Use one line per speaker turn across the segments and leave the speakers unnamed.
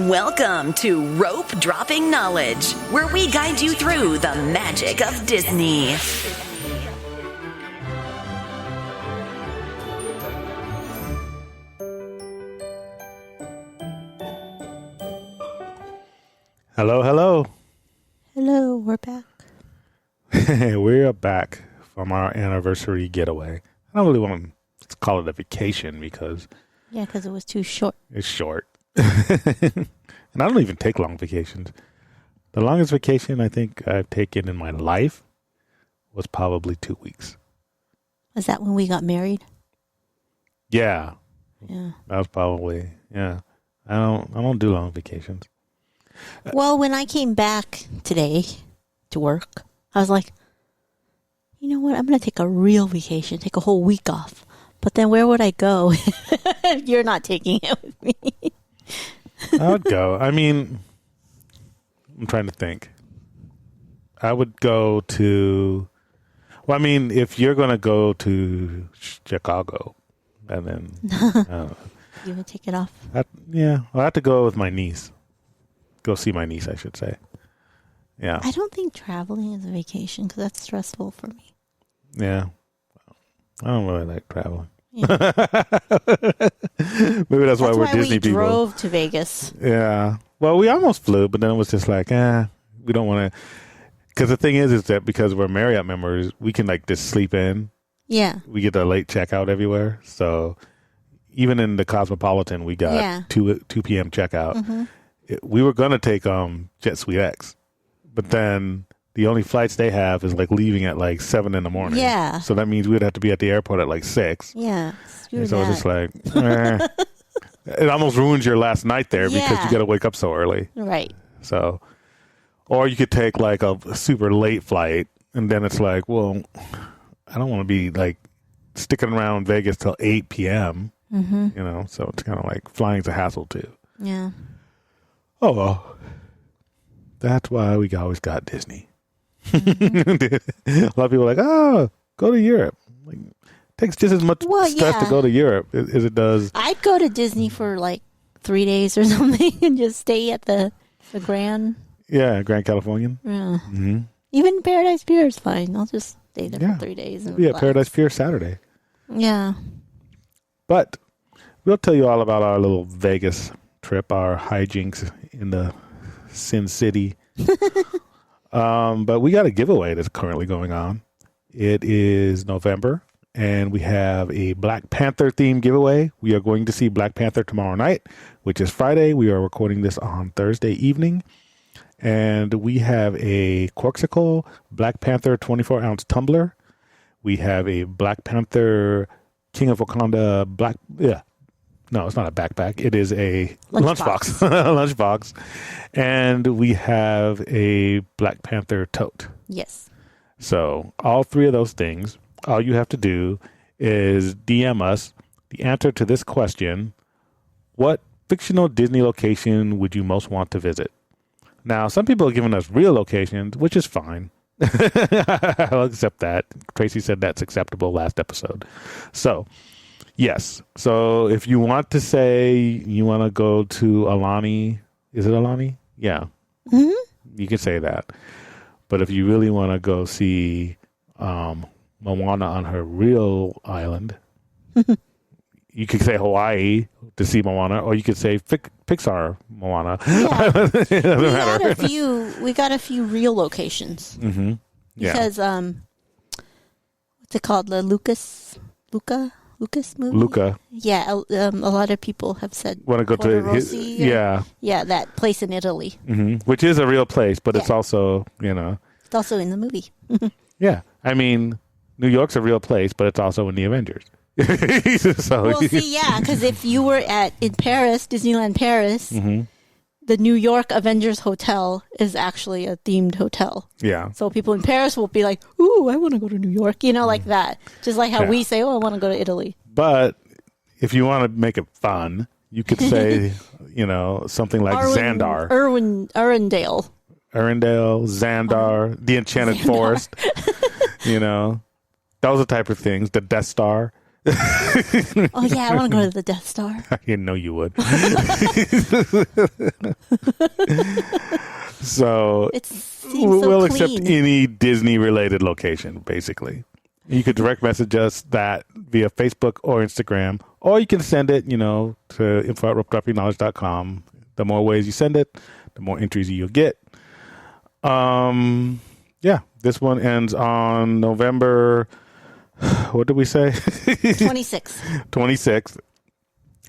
Welcome to Rope Dropping Knowledge, where we guide you through the magic of Disney.
Hello, hello.
Hello, we're back.
We're back from our anniversary getaway. I don't really want to call it a vacation because
Yeah, because it was too short.
it's short. And I don't even take long vacations. The longest vacation I think I've taken in my life was probably 2 weeks.
Was that when we got married?
Yeah,
Yeah.
that was probably, yeah. I don't do long vacations.
Well, when I came back today to work, I was like, you know what? I'm going to take a real vacation, take a whole week off. But then where would I go if you're not taking it with me?
I would go. I mean, I'm trying to think. I would go to, well, I mean, if you're going to go to Chicago, and then,
You would take it off?
yeah, I'll have to go with my niece. Go see my niece, I should say. Yeah.
I don't think traveling is a vacation because that's stressful for me.
Yeah. I don't really like traveling.
Yeah.
Maybe that's why we're Disney
we
people.
drove to Vegas.
Yeah. Well, we almost flew, but then it was just like, we don't want to. Because the thing is that because we're Marriott members, we can like just sleep in.
Yeah.
We get a late checkout everywhere. So even in the Cosmopolitan, we got 2 p.m. checkout.
Mm-hmm.
We were going to take Jet Suite X, but then the only flights they have is like leaving at like 7 in the morning.
Yeah.
So that means we'd have to be at the airport at like 6.
Yeah.
And so it's just like, it almost ruins your last night there because you got to wake up so early.
Right.
So, or you could take like a super late flight and then it's like, well, I don't want to be like sticking around Vegas till 8 p.m.
Mm-hmm.
You know, so it's kind of like flying's a hassle too.
Yeah.
Oh, well. That's why we always got Disney.
Mm-hmm.
A lot of people are like, go to Europe. Like, it takes just as much stress to go to Europe as it does.
I'd go to Disney for like 3 days or something and just stay at the Grand.
Yeah, Grand Californian.
Yeah.
Mm-hmm.
Even Paradise Pier is fine. I'll just stay there for 3 days. And
yeah,
relax.
Paradise Pier Saturday.
Yeah.
But we'll tell you all about our little Vegas trip, our hijinks in the Sin City. But we got a giveaway that's currently going on. It is November, and we have a Black Panther themed giveaway. We are going to see Black Panther tomorrow night, which is Friday. We are recording this on Thursday evening. And we have a Corksicle Black Panther 24-ounce tumbler. We have a Black Panther King of Wakanda No, it's not a backpack. It is a lunchbox. Lunchbox. And we have a Black Panther tote.
Yes.
So all 3 of those things, all you have to do is DM us the answer to this question. What fictional Disney location would you most want to visit? Now, some people are giving us real locations, which is fine. I'll accept that. Tracy said that's acceptable last episode. So, yes. So if you want to say you want to go to Alani, is it Alani? Yeah.
Mm-hmm.
You can say that. But if you really want to go see Moana on her real island, you could say Hawaii to see Moana, or you could say Pixar Moana.
Yeah.
It doesn't matter.
We got a few real locations.
Mm-hmm. Yeah.
Because what's it called? The Lucas movie?
Luca.
Yeah, a lot of people have said
Want to go to his,
yeah, that place in Italy.
Mm-hmm. Which is a real place, but it's also,
it's also in the movie.
Yeah. I mean, New York's a real place, but it's also in the Avengers. So,
Well, see, because if you were in Paris, Disneyland Paris,
mm-hmm.
the New York Avengers Hotel is actually a themed hotel.
Yeah.
So people in Paris will be like, ooh, I want to go to New York, like that. Just like how we say, oh, I want to go to Italy.
But if you want to make it fun, you could say, something like Xandar.
Arendelle,
Xandar, the Enchanted Forest. Those are the type of things. The Death Star.
Oh yeah, I want to go to the Death Star.
I didn't know you would. So
It seems so
we'll
clean.
accept any Disney-related location, basically. You could direct message us that via Facebook or Instagram, or you can send it, to info@ropedroppingknowledge.com. The more ways you send it, the more entries you'll get. Yeah, this one ends on November, what did we say?
26.
26th,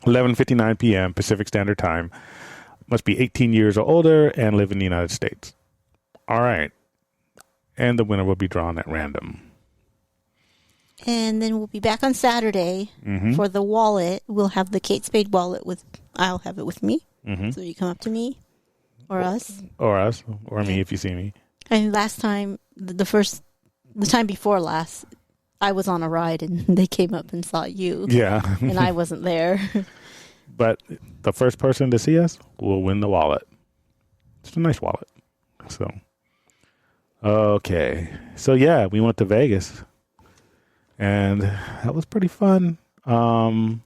11:59 p.m. Pacific Standard Time. Must be 18 years or older and live in the United States. All right. And the winner will be drawn at random.
And then we'll be back on Saturday for the wallet. We'll have the Kate Spade wallet I'll have it with me. So you come up to me or us.
Or us. Or me if you see me.
And last time, the time before last, I was on a ride and they came up and saw you.
Yeah.
And I wasn't there.
But the first person to see us will win the wallet. It's a nice wallet. So, okay. So, yeah, we went to Vegas. And that was pretty fun. Neither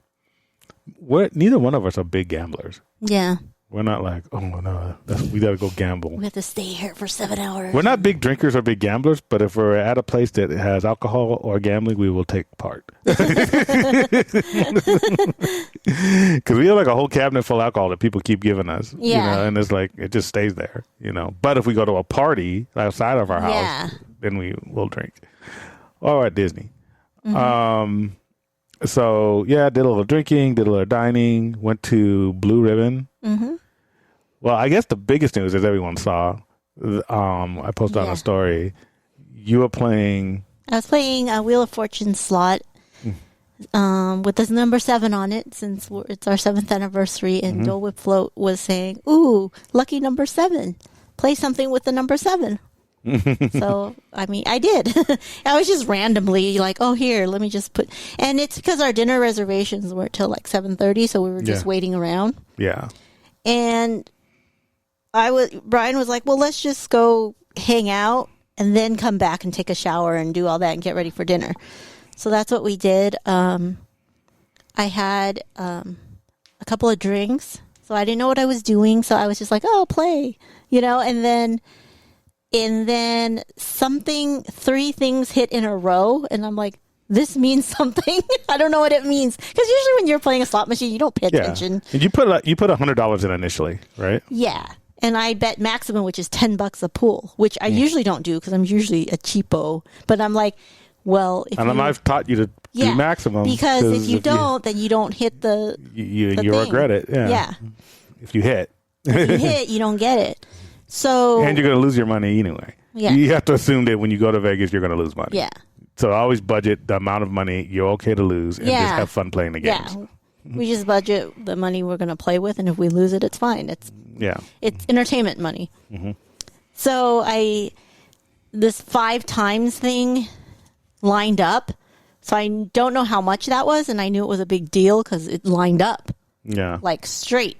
one of us are big gamblers.
Yeah.
We're not like, oh, no, we got to go gamble.
We have to stay here for 7 hours.
We're not big drinkers or big gamblers, but if we're at a place that has alcohol or gambling, we will take part. Because we have like a whole cabinet full of alcohol that people keep giving us.
Yeah.
And it's like, it just stays there, But if we go to a party outside of our house, then we will drink. Or at Disney. So, yeah, did a little drinking, did a little dining, went to Blue Ribbon. Well, I guess the biggest news, as everyone saw, I posted on a story, you were playing...
I was playing a Wheel of Fortune slot with this number 7 on it since it's our 7th anniversary, and Dole Whip Float was saying, ooh, lucky number 7. Play something with the number 7. So, I mean, I did. I was just randomly like, oh, here, let me just put... And it's because our dinner reservations were till like 7:30, so we were just waiting around.
Yeah.
And Brian was like, well, let's just go hang out and then come back and take a shower and do all that and get ready for dinner. So that's what we did. I had a couple of drinks, so I didn't know what I was doing. So I was just like, oh, I'll play, and then 3 things hit in a row, and I'm like, this means something. I don't know what it means. Because usually when you're playing a slot machine, you don't pay attention.
And you put $100 in initially, right?
Yeah. And I bet maximum, which is $10 a pool, which I usually don't do because I'm usually a cheapo. But I'm like, well,
I've taught you to do maximum.
Because if you don't, then you don't hit the
you regret it. Yeah. If you hit.
If you hit, you don't get it. So
and you're going to lose your money anyway.
Yeah.
You have to assume that when you go to Vegas, you're going to lose money.
Yeah.
So always budget the amount of money you're okay to lose and just have fun playing the games.
Yeah. We just budget the money we're going to play with, and if we lose it, it's fine. It's entertainment money. So this 5 times thing lined up. So I don't know how much that was, and I knew it was a big deal because it lined up.
Yeah.
Like straight.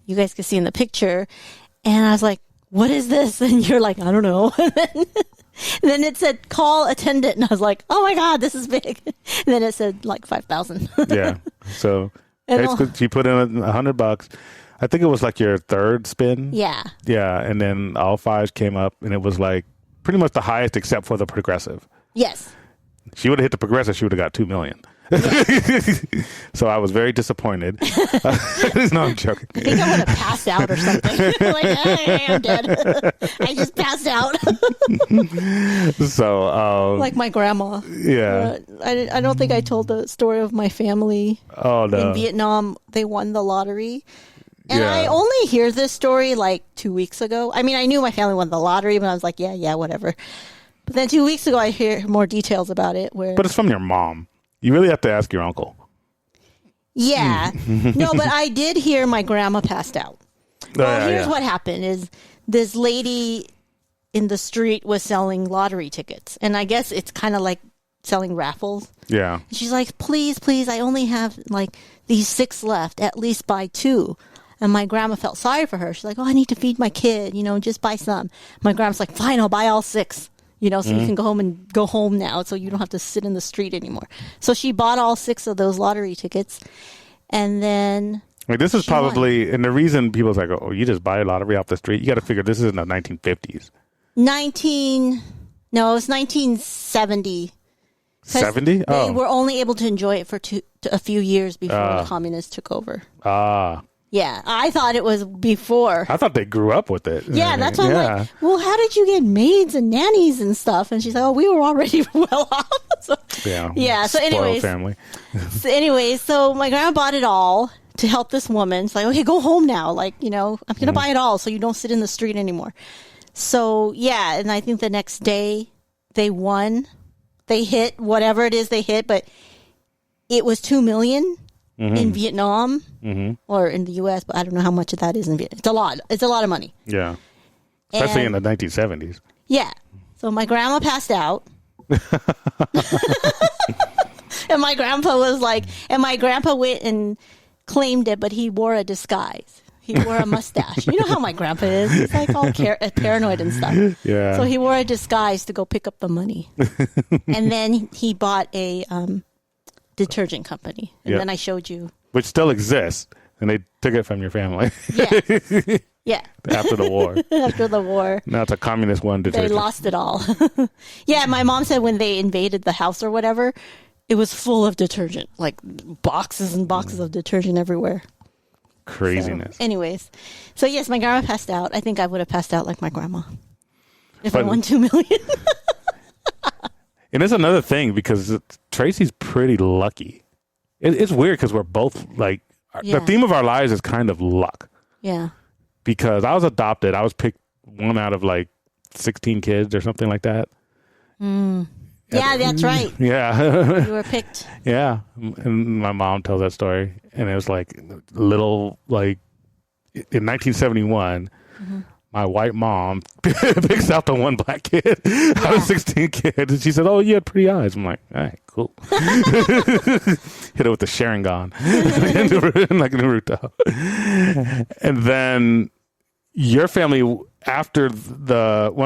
You guys can see in the picture. And I was like, what is this? And you're like, I don't know. And then it said, call attendant. And I was like, oh my God, this is big. And then it said like 5,000.
Yeah. So basically you put in $100. I think it was like your 3rd spin.
Yeah.
Yeah. And then all 5s came up, and it was like pretty much the highest except for the progressive.
Yes.
She would have hit the progressive. She would have got $2 million. So I was very disappointed. No, I'm joking.
I think I would have passed out or something. Like, hey, I'm dead. I just passed out.
So,
like my grandma.
Yeah.
I don't think I told the story of my family.
Oh, no.
In Vietnam, they won the lottery. And I only hear this story like 2 weeks ago. I mean, I knew my family won the lottery, but I was like, yeah, whatever. But then 2 weeks ago, I hear more details about it.
But it's from your mom. You really have to ask your uncle.
Yeah. No, but I did hear my grandma passed out. Well, here's what happened is this lady in the street was selling lottery tickets. And I guess it's kind of like selling raffles.
Yeah.
And she's like, please, I only have like these 6 left. At least buy 2. And my grandma felt sorry for her. She's like, oh, I need to feed my kid. Just buy some. My grandma's like, fine, I'll buy all 6. so you can go home now, so you don't have to sit in the street anymore. So she bought all 6 of those lottery tickets, and then
this is
she won.
probably, and the reason people's like, oh, you just buy a lottery off the street. You got to figure this is in the 1950s.
It was 1970.
70?
They were only able to enjoy it for a few years before the communists took over. Yeah, I thought it was before.
I thought they grew up with it.
Yeah, that's why I'm like, well, how did you get maids and nannies and stuff? And she's like, oh, we were already well off. So
Spoiled family.
So my grandma bought it all to help this woman. It's like, okay, go home now. Like, I'm going to buy it all so you don't sit in the street anymore. So, yeah, and I think the next day they won. They hit whatever it is they hit, but it was $2 million in Vietnam or in the U.S., but I don't know how much of that is in Vietnam. It's a lot. It's a lot of money.
Yeah. Especially in the 1970s.
Yeah. So my grandma passed out. And my grandpa was like, and my grandpa went and claimed it, but he wore a disguise. He wore a mustache. You know how my grandpa is. He's like all paranoid and stuff.
Yeah.
So he wore a disguise to go pick up the money. And then he bought a detergent company. And then I showed you.
Which still exists. And they took it from your family.
Yeah. Yeah.
After the war.
After the war.
Now it's a communist one detergent.
They lost it all. Yeah, my mom said when they invaded the house or whatever, it was full of detergent. Like boxes and boxes of detergent everywhere.
Craziness.
So, anyways, so yes, my grandma passed out. I think I would have passed out like my grandma if I won $2 million.
And it's another thing because Tracy's pretty lucky. It's weird because we're both like the theme of our lives is kind of luck.
Yeah.
Because I was adopted. I was picked one out of like 16 kids or something like that.
Yeah, that's right.
Yeah.
You were picked.
Yeah. And my mom tells that story. And it was like little, like in 1971, my white mom picks out the one black kid out of 16 kids. And she said, oh, you had pretty eyes. I'm like, all right, cool. Hit it with the Sharingan like Naruto. And then your family, once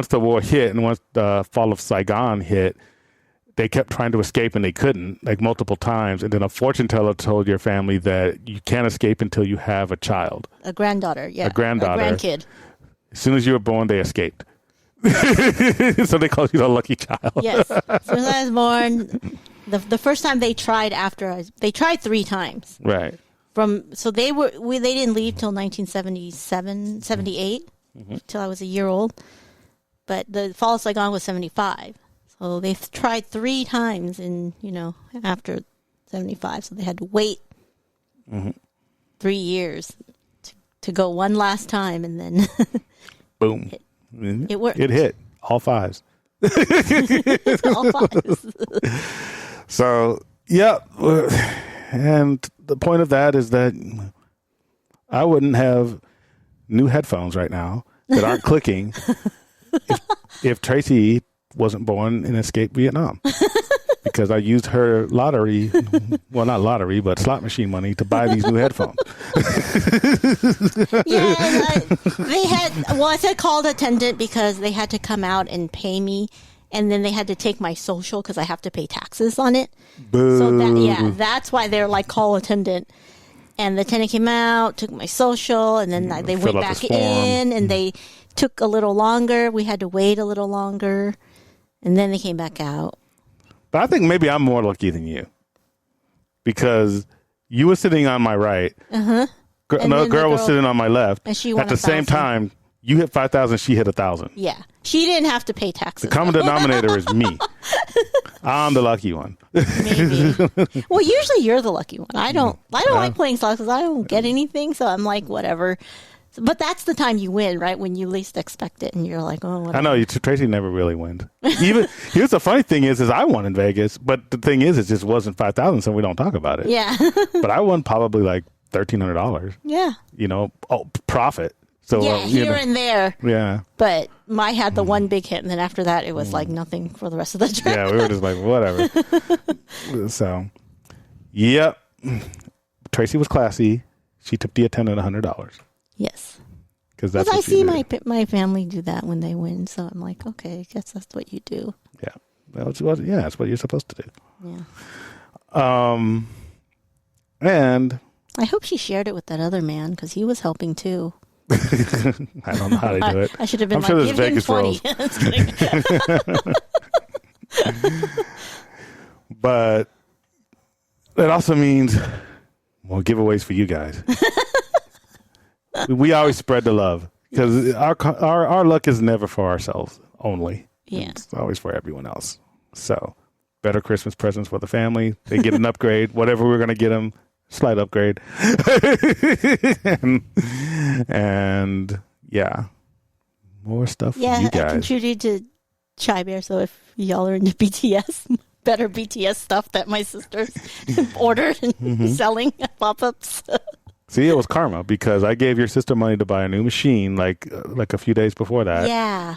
the war hit and once the fall of Saigon hit, they kept trying to escape and they couldn't, like multiple times. And then a fortune teller told your family that you can't escape until you have a child.
A granddaughter, yeah.
A granddaughter.
A grandkid.
As soon as you were born, they escaped. So they called you the lucky child.
Yes. As soon as I was born, the first time they tried they tried 3 times.
Right.
So they didn't leave till 1977, 78, till I was a year old. But the fall of Saigon was 75. So they've tried 3 times after 75. So they had to wait 3 years to go one last time, and then
boom,
it worked.
It hit all 5s.
All 5s.
So yeah, and the point of that is that I wouldn't have new headphones right now that aren't clicking if Tracy wasn't born and escaped Vietnam. Because I used her lottery, well, not lottery, but slot machine money to buy these new headphones.
Yeah, I said called attendant because they had to come out and pay me, and then they had to take my social because I have to pay taxes on it.
Boo.
So that's why they're like call attendant. And the attendant came out, took my social, and then they went back in, and they took a little longer. We had to wait a little longer, and then they came back out.
But I think maybe I'm more lucky than you because you were sitting on my right. Another girl was sitting on my left.
And she won
at the same time, you hit 5,000, she hit 1,000.
Yeah. She didn't have to pay taxes.
The common denominator is me. I'm the lucky one.
Maybe. Well, usually you're the lucky one. I don't like playing slots because I don't get anything. So I'm like, whatever. But that's the time you win, right? When you least expect it, and you're like, "Oh, whatever."
I know Tracy never really wins. Even here's the funny thing is I won in Vegas, but the thing is, it just wasn't 5,000, so we don't talk about it.
Yeah.
But I won probably like $1,300.
Yeah.
Profit. So
here and there.
Yeah.
But I had the one big hit, and then after that, it was like nothing for the rest of the trip.
Yeah, we were just like whatever. So, yep. Tracy was classy. She tipped the attendant $100.
Yes.
because that's
I
what
see
you do.
my family do that when they win, so I'm like, okay, I guess that's what you do.
Yeah, that's what you're supposed to do.
Yeah.
And
I hope she shared it with that other man because he was helping too.
I don't know how they do it.
I should have been
I'm sure
like,
there's
give him
Vegas
20. Just kidding.
But it also means more giveaways for you guys. We always spread the love because our luck is never for ourselves only.
Yeah.
It's always for everyone else. So better Christmas presents for the family. They get an upgrade, whatever we're going to get them, slight upgrade. and yeah, more stuff for
Yeah,
you
I
guys.
contributed to Chai Bear, so if y'all are into BTS, better BTS stuff that my sister's ordered and selling at pop-ups.
See, it was karma because I gave your sister money to buy a new machine like a few days before that.
Yeah.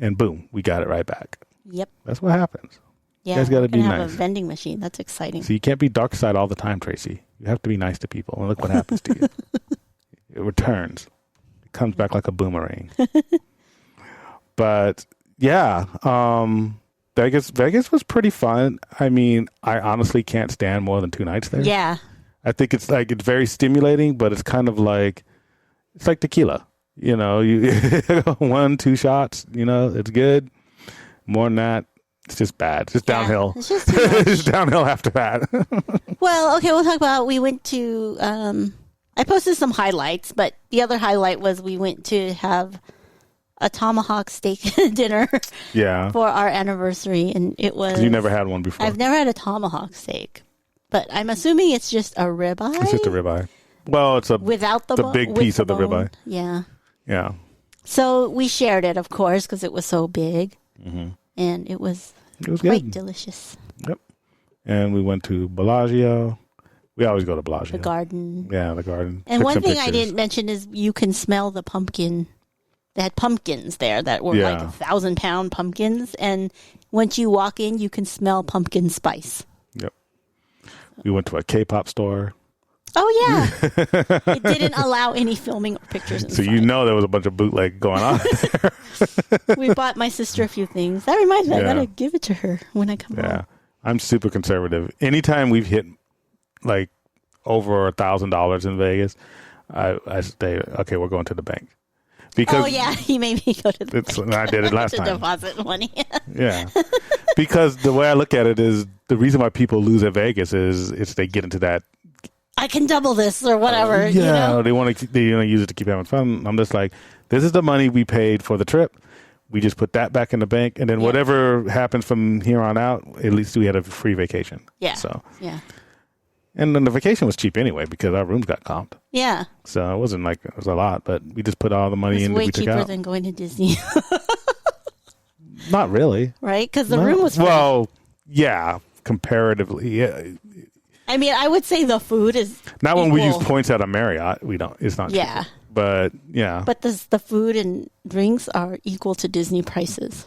And boom, we got it right back.
Yep.
That's what happens.
Yeah.
guys gotta
we're gonna
be
have
nice.
a vending machine. That's exciting.
So you can't be dark side all the time, Tracy. You have to be nice to people. And look what happens to you. It returns. It comes back like a boomerang. But yeah, Vegas was pretty fun. I mean, I honestly can't stand more than 2 nights there.
Yeah.
I think it's very stimulating, but it's kind of like tequila. You know, you 1-2 shots, you know, it's good. More than that, it's just bad. It's just downhill.
It's just too much.
It's downhill after that.
Well, okay, we'll talk about, we went to, I posted some highlights, but the other highlight was we went to have a tomahawk steak dinner
Yeah.
for our anniversary, and it was...
'Cause you never had one before.
I've never had a tomahawk steak, but I'm assuming it's just a ribeye?
It's just a ribeye. Well, it's
Without the
big
with
piece of the
bone.
ribeye.
Yeah.
Yeah.
So we shared it, of course, because it was so big,
Mm-hmm.
and it was
It was
quite
good.
delicious.
Yep. And we went to Bellagio. We always go to Bellagio.
The garden.
Yeah, the garden.
And
Took
one
some
thing I
pictures.
didn't mention is you can smell the pumpkin. They had pumpkins there that were
Yeah.
like 1,000-pound pumpkins, and once you walk in, you can smell pumpkin spice.
Yep. We went to a K-pop store.
Oh yeah, it didn't allow any filming or pictures inside.
So you know there was a bunch of bootleg going on.
We bought my sister a few things. That reminds me, I
Yeah.
gotta give it to her when I come
Yeah.
home.
I'm super conservative. Anytime we've hit like over $1,000 in Vegas, I say, okay, we're going to the bank. Because
Oh yeah, he made me go to the bank
I did it last
to
time.
deposit money.
Yeah. Because the way I look at it is the reason why people lose at Vegas is it's they get into that.
I can double this or whatever. You know?
They want to use it to keep having fun. I'm just like, this is the money we paid for the trip. We just put that back in the bank, and then
Yeah.
whatever happens from here on out, at least we had a free vacation.
Yeah.
So,
Yeah.
and then the vacation was cheap anyway because our rooms got comped.
Yeah.
So it wasn't like it was a lot, but we just put all the money
It's
in that
way
we took
cheaper
out.
than going to Disney,
Not really.
right? Because the
No.
room was free.
Well, yeah, comparatively, yeah.
I mean, I would say the food is
Not when we use
equal.
points at a Marriott. We don't. It's not.
Yeah.
cheaper. But yeah.
But the food and drinks are equal to Disney prices.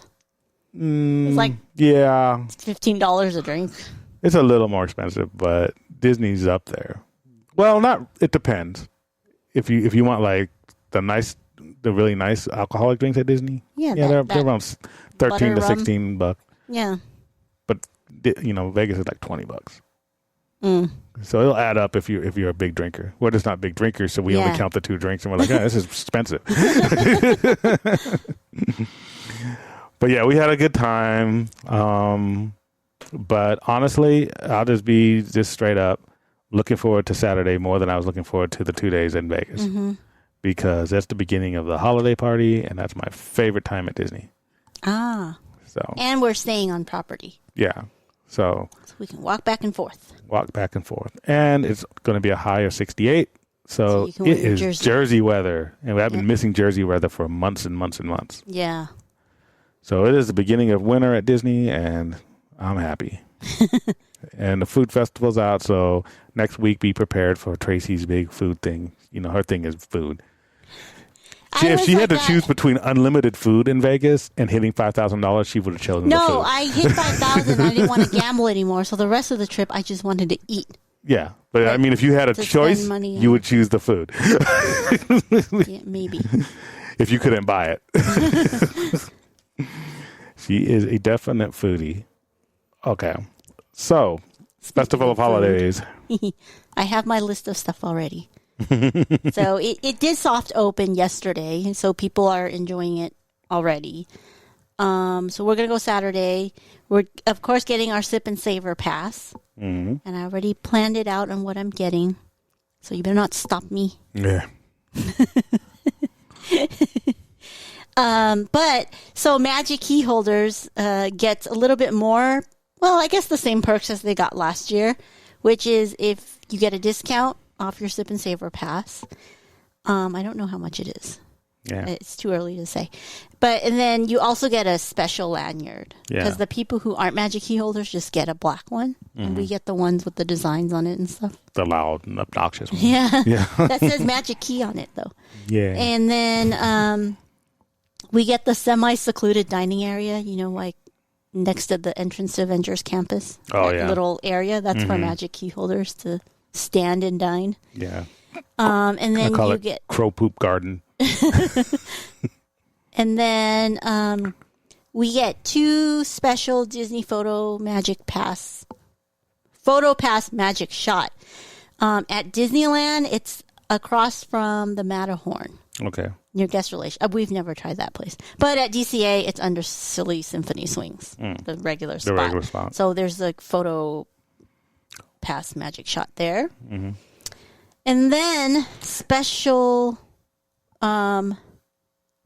It's like
Yeah,
$15 a drink.
it's a little more expensive, but Disney's up there. Well, not. It depends. If you want like the really nice alcoholic drinks at Disney,
Yeah,
they're
that
around 13 to
butter rum.
16 bucks.
Yeah.
But Vegas is like $20.
Mm.
So it'll add up if you're a big drinker. We're just not big drinkers, so we only
Yeah.
count the 2 drinks, and we're like, oh, this is expensive. But yeah, we had a good time. But honestly, I'll just be straight up looking forward to Saturday more than I was looking forward to the 2 days in Vegas.
Mm-hmm.
Because that's the beginning of the holiday party, and that's my favorite time at Disney.
Ah.
So
And we're staying on property,
yeah, so
so we can walk back and forth.
walk back and forth, and it's going to be a high of 68. So
you can wear
it
your
is
jersey.
Jersey weather, and I've been
Yep.
missing Jersey weather for months and months and months.
Yeah.
So it is the beginning of winter at Disney, and I'm happy. And the food festival's out, so next week be prepared for Tracy's big food thing. Her thing is food. If she had to choose between unlimited food in Vegas and hitting $5,000, she would have chosen the
No,
food.
I hit 5,000. I didn't want to gamble anymore. So the rest of the trip, I just wanted to eat.
Yeah. But I mean, if you had a
to
choice,
spend money
you
on.
would choose the food
Yeah, maybe.
if you couldn't buy it. She is a definite foodie. Okay. So, Festival of
of food.
Holidays.
I have my list of stuff already. So it did soft open yesterday, and so people are enjoying it already. So we're gonna go Saturday. We're of course getting our sip and savor pass, and I already planned it out on what I'm getting. So you better not stop me.
Yeah.
But so Magic Key Holders gets a little bit more. Well, I guess the same perks as they got last year, which is if you get a discount off your sip and savor pass. I don't know how much it is.
Yeah.
It's too early to say. And then you also get a special lanyard.
Yeah.
Because the people who aren't Magic Key Holders just get a black one. And we get the ones with the designs on it and stuff.
The loud and obnoxious one.
Yeah.
Yeah.
That says Magic Key on it, though.
Yeah.
And then we get the semi-secluded dining area, like next to the entrance to Avengers Campus.
Oh,
That
yeah.
little area. That's for Magic Key Holders to stand and dine.
Yeah.
And
I
then
call
you
it
get...
Crow Poop Garden.
And then we get 2 special Disney Photo Pass Magic Shot. At Disneyland, it's across from the Matterhorn
Okay.
near Guest Relation. We've never tried that place. But at DCA, it's under Silly Symphony Swings, the regular spot.
The regular spot.
So there's a Photo Pass Magic Shot there. And then special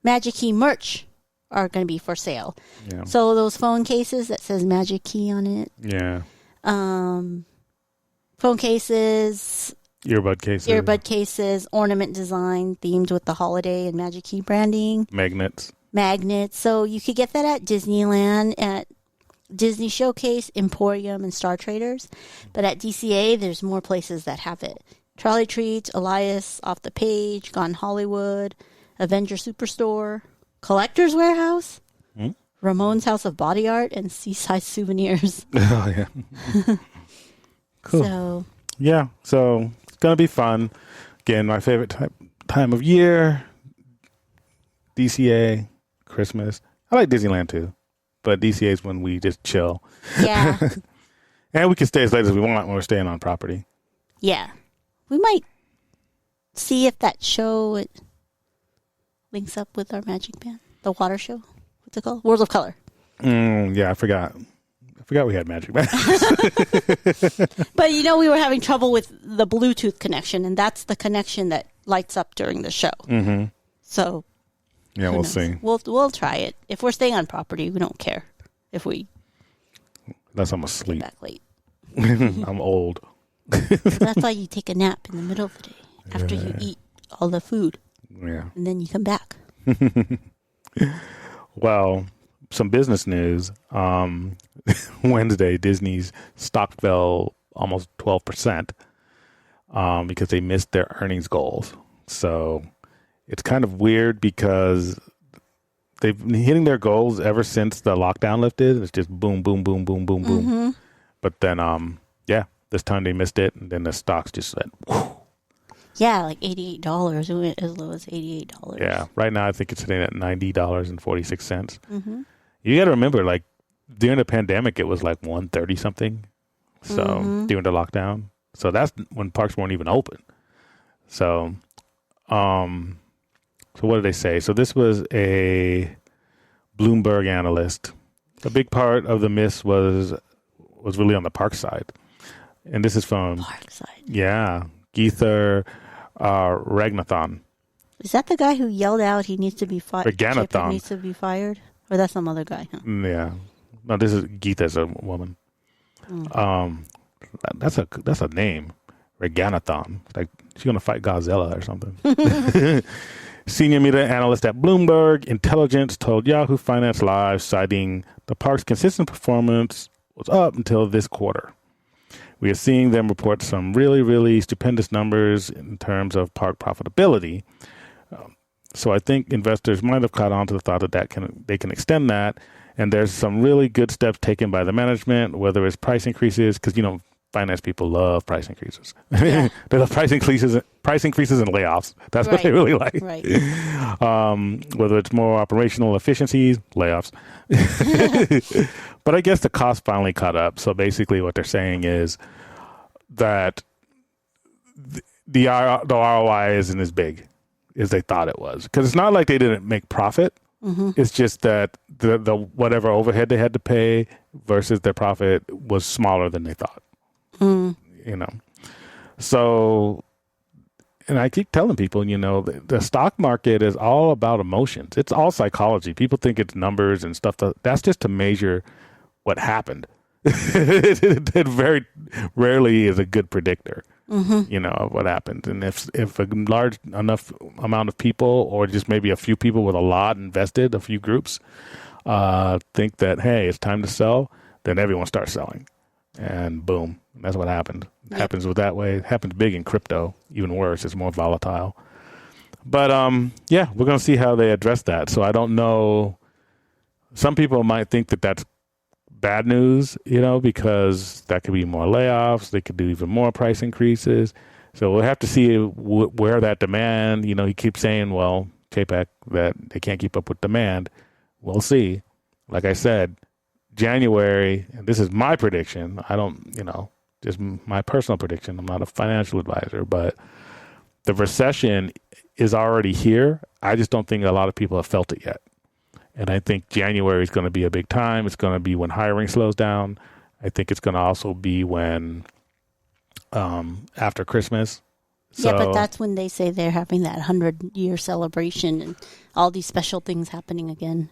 Magic Key merch are going to be for sale.
Yeah.
So those phone cases that says Magic Key on it,
Yeah.
phone cases,
Earbud cases.
ornament design themed with the holiday and Magic Key branding,
Magnets.
magnets. So you could get that at Disneyland, at Disney Showcase, Emporium, and Star Traders. But at DCA, there's more places that have it. Trolley Treats, Elias, Off the Page, Gone Hollywood, Avenger Superstore, Collector's Warehouse, Ramon's House of Body Art, and Seaside Souvenirs.
Oh, yeah. Cool.
So,
Yeah. So it's going to be fun. Again, my favorite time of year. DCA, Christmas. I like Disneyland too. But DCA is when we just chill.
yeah.
And we can stay as late as we want when we're staying on property.
Yeah. We might see if that show links up with our Magic Band. The water show. What's it called? World of Color.
Yeah, I forgot. We had Magic Man.
But we were having trouble with the Bluetooth connection, and that's the connection that lights up during the show.
Mm-hmm.
So
Yeah,
who
we'll
knows?
see.
We'll try it. If we're staying on property, we don't care if we
Unless I'm asleep.
back late.
I'm old.
So that's why you take a nap in the middle of the day after you eat all the food,
Yeah.
and then you come back.
Well, some business news. Wednesday, Disney's stock fell almost 12% because they missed their earnings goals. So it's kind of weird because they've been hitting their goals ever since the lockdown lifted. It's just boom, boom, boom, boom, boom, boom. But then, this time they missed it, and then the stocks just went, whew.
Yeah, like $88. It went as low as $88.
Yeah. Right now, I think it's sitting at $90.46. You got to remember, like, during the pandemic, it was like 130 something. So during the lockdown, so that's when parks weren't even open. So, so what did they say? So this was a Bloomberg analyst. A big part of the miss was really on the park side, and this is from
Parkside.
Geether Ragnathan.
Is that the guy who yelled out he needs to be fired?
Raghanathon.
Needs to be fired? Or that's some other guy, huh?
Yeah. No, this is Geetha's a woman. That's a name. Raghanathon. Like she's gonna fight Godzilla or something. Senior media analyst at Bloomberg Intelligence told Yahoo Finance Live, citing the park's consistent performance was up until this quarter. We are seeing them report some really, really stupendous numbers in terms of park profitability. So I think investors might have caught on to the thought that they can extend that. And there's some really good steps taken by the management, whether it's price increases, because, finance people love price increases. They love price increases and layoffs. That's what they really like.
Right.
Whether it's more operational efficiencies, layoffs. But I guess the cost finally caught up. So basically what they're saying is that the ROI isn't as big as they thought it was. Because it's not like they didn't make profit. It's just that the whatever overhead they had to pay versus their profit was smaller than they thought. You know, so, and I keep telling people, you know, the stock market is all about emotions. It's all psychology. People think it's numbers and stuff. That's just to measure what happened. It very rarely is a good predictor. You know, of what happened. And if a large enough amount of people, or just maybe a few people with a lot invested, a few groups, think that, hey, it's time to sell, then everyone starts selling. And boom, that's what happened. It happens with that way. It happens big in crypto, even worse. It's more volatile. But yeah, we're going to see how they address that. So I don't know. Some people might think that that's bad news, you know, because that could be more layoffs. They could do even more price increases. So we'll have to see where that demand, you know, he keeps saying, well, Chapek, that they can't keep up with demand. We'll see. Like I said, January, and this is my prediction. I don't, you know, just my personal prediction. I'm not a financial advisor, but the recession is already here. I just don't think a lot of people have felt it yet. And I think January is going to be a big time. It's going to be when hiring slows down. I think it's going to also be when after Christmas. So,
yeah, but that's when they say they're having that 100-year celebration and all these special things happening again.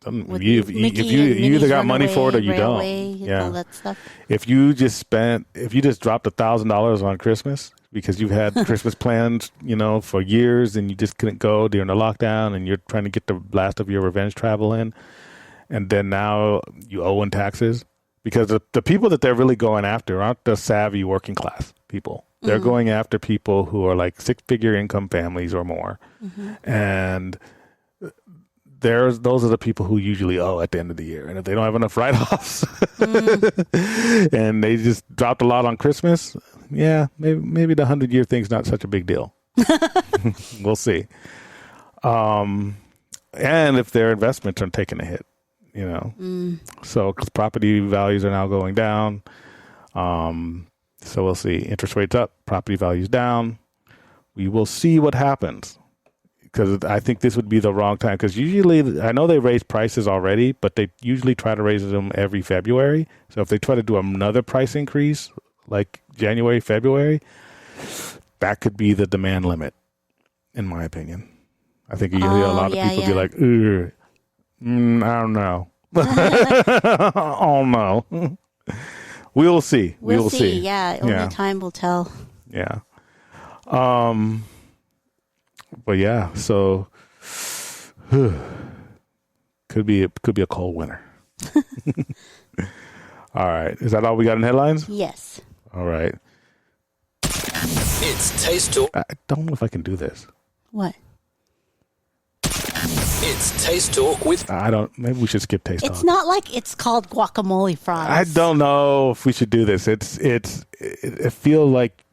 If you either got money for it or you don't.
Yeah, all that stuff.
If you just dropped $1,000 on Christmas because you've had Christmas plans, you know, for years and you just couldn't go during the lockdown and you're trying to get the last of your revenge travel in, and then now you owe in taxes, because the people that they're really going after aren't the savvy working class people. They're going after people who are like 6-figure income families or more. And those are the people who usually owe at the end of the year. And if they don't have enough write-offs and they just dropped a lot on Christmas, yeah, maybe the 100-year thing's not such a big deal. We'll see. And if their investments are taking a hit, you know. So 'cause property values are now going down. So we'll see. Interest rates up, property values down. We will see what happens, because I think this would be the wrong time. Because usually, I know they raise prices already, but they usually try to raise them every February. So if they try to do another price increase, like January, February, that could be the demand limit, in my opinion. I think you hear a lot of people be like, I don't know. Oh, no. We'll see. We'll see.
Yeah, only time will tell.
Yeah. But yeah, so could be a cold winter. All right. Is that all we got in headlines?
Yes.
All right.
It's Taste Talk.
I don't know if I can do this.
What?
It's Taste Talk with...
Maybe we should skip Taste Talk.
It's not like it's called guacamole fries.
I don't know if we should do this. I feel like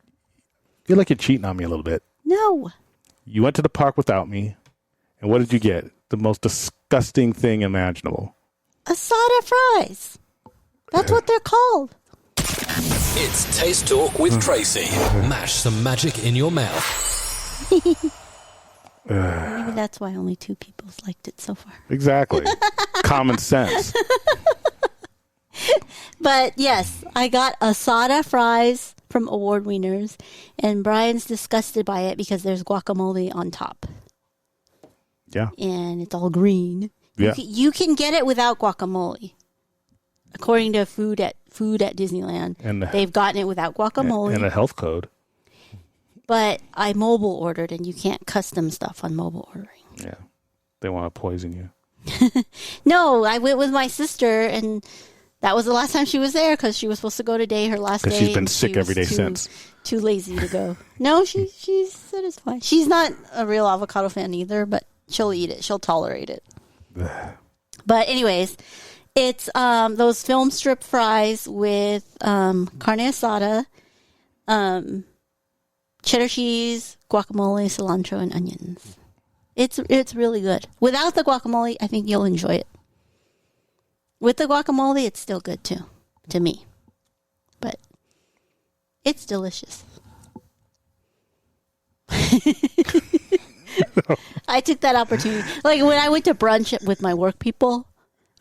you're cheating on me a little bit.
No.
You went to the park without me, and what did you get? The most disgusting thing imaginable.
Asada fries. That's what they're called.
It's Taste Talk with Tracy. Mash some magic in your mouth.
Maybe that's why only 2 people liked it so far.
Exactly. Common sense.
But yes, I got asada fries from Award Wieners, and Brian's disgusted by it because there's guacamole on top.
Yeah.
And it's all green.
Yeah.
You can get it without guacamole. According to food at Disneyland, and they've gotten it without guacamole.
And a health code.
But I mobile ordered, and you can't custom stuff on mobile ordering.
Yeah. They want to poison you.
No, I went with my sister, and that was the last time she was there because she was supposed to go today, her last day.
Because she's been sick every day since.
Too lazy to go. No, she said it's fine. She's not a real avocado fan either, but she'll eat it. She'll tolerate it. But anyways, It's those film strip fries with carne asada, cheddar cheese, guacamole, cilantro, and onions. It's really good. Without the guacamole, I think you'll enjoy it. With the guacamole, it's still good too, to me. But it's delicious. I took that opportunity. Like when I went to brunch with my work people,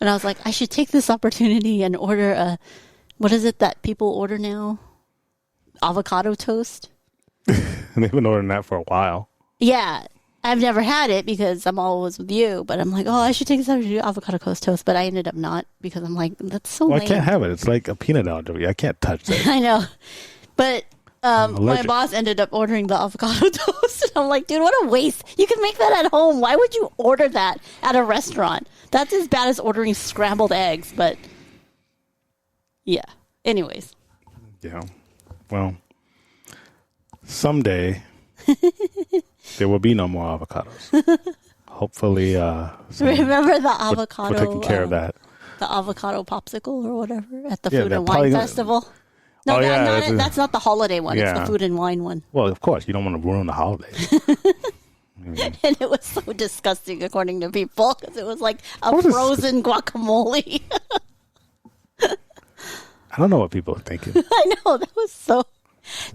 and I was like, I should take this opportunity and order what is it that people order now? Avocado toast.
They've been ordering that for a while.
Yeah. I've never had it because I'm always with you, but I'm like, oh, I should take this opportunity to do avocado toast, but I ended up not because I'm like, that's so lame.
I can't have it. It's like a peanut allergy. I can't touch that.
I know. But my boss ended up ordering the avocado toast. And I'm like, dude, what a waste. You can make that at home. Why would you order that at a restaurant? That's as bad as ordering scrambled eggs, but yeah. Anyways.
Yeah. Well, someday there will be no more avocados. Hopefully,
remember the avocado?
We're taking care of that.
The avocado popsicle or whatever at the
Yeah,
Food
they're
and Wine
probably
Festival. No, that's not the holiday one.
Yeah.
It's the Food and Wine one.
Well, of course, you don't want to ruin the holidays.
And it was so disgusting, according to people, because it was like a frozen guacamole.
I don't know what people are thinking.
I know, that was so...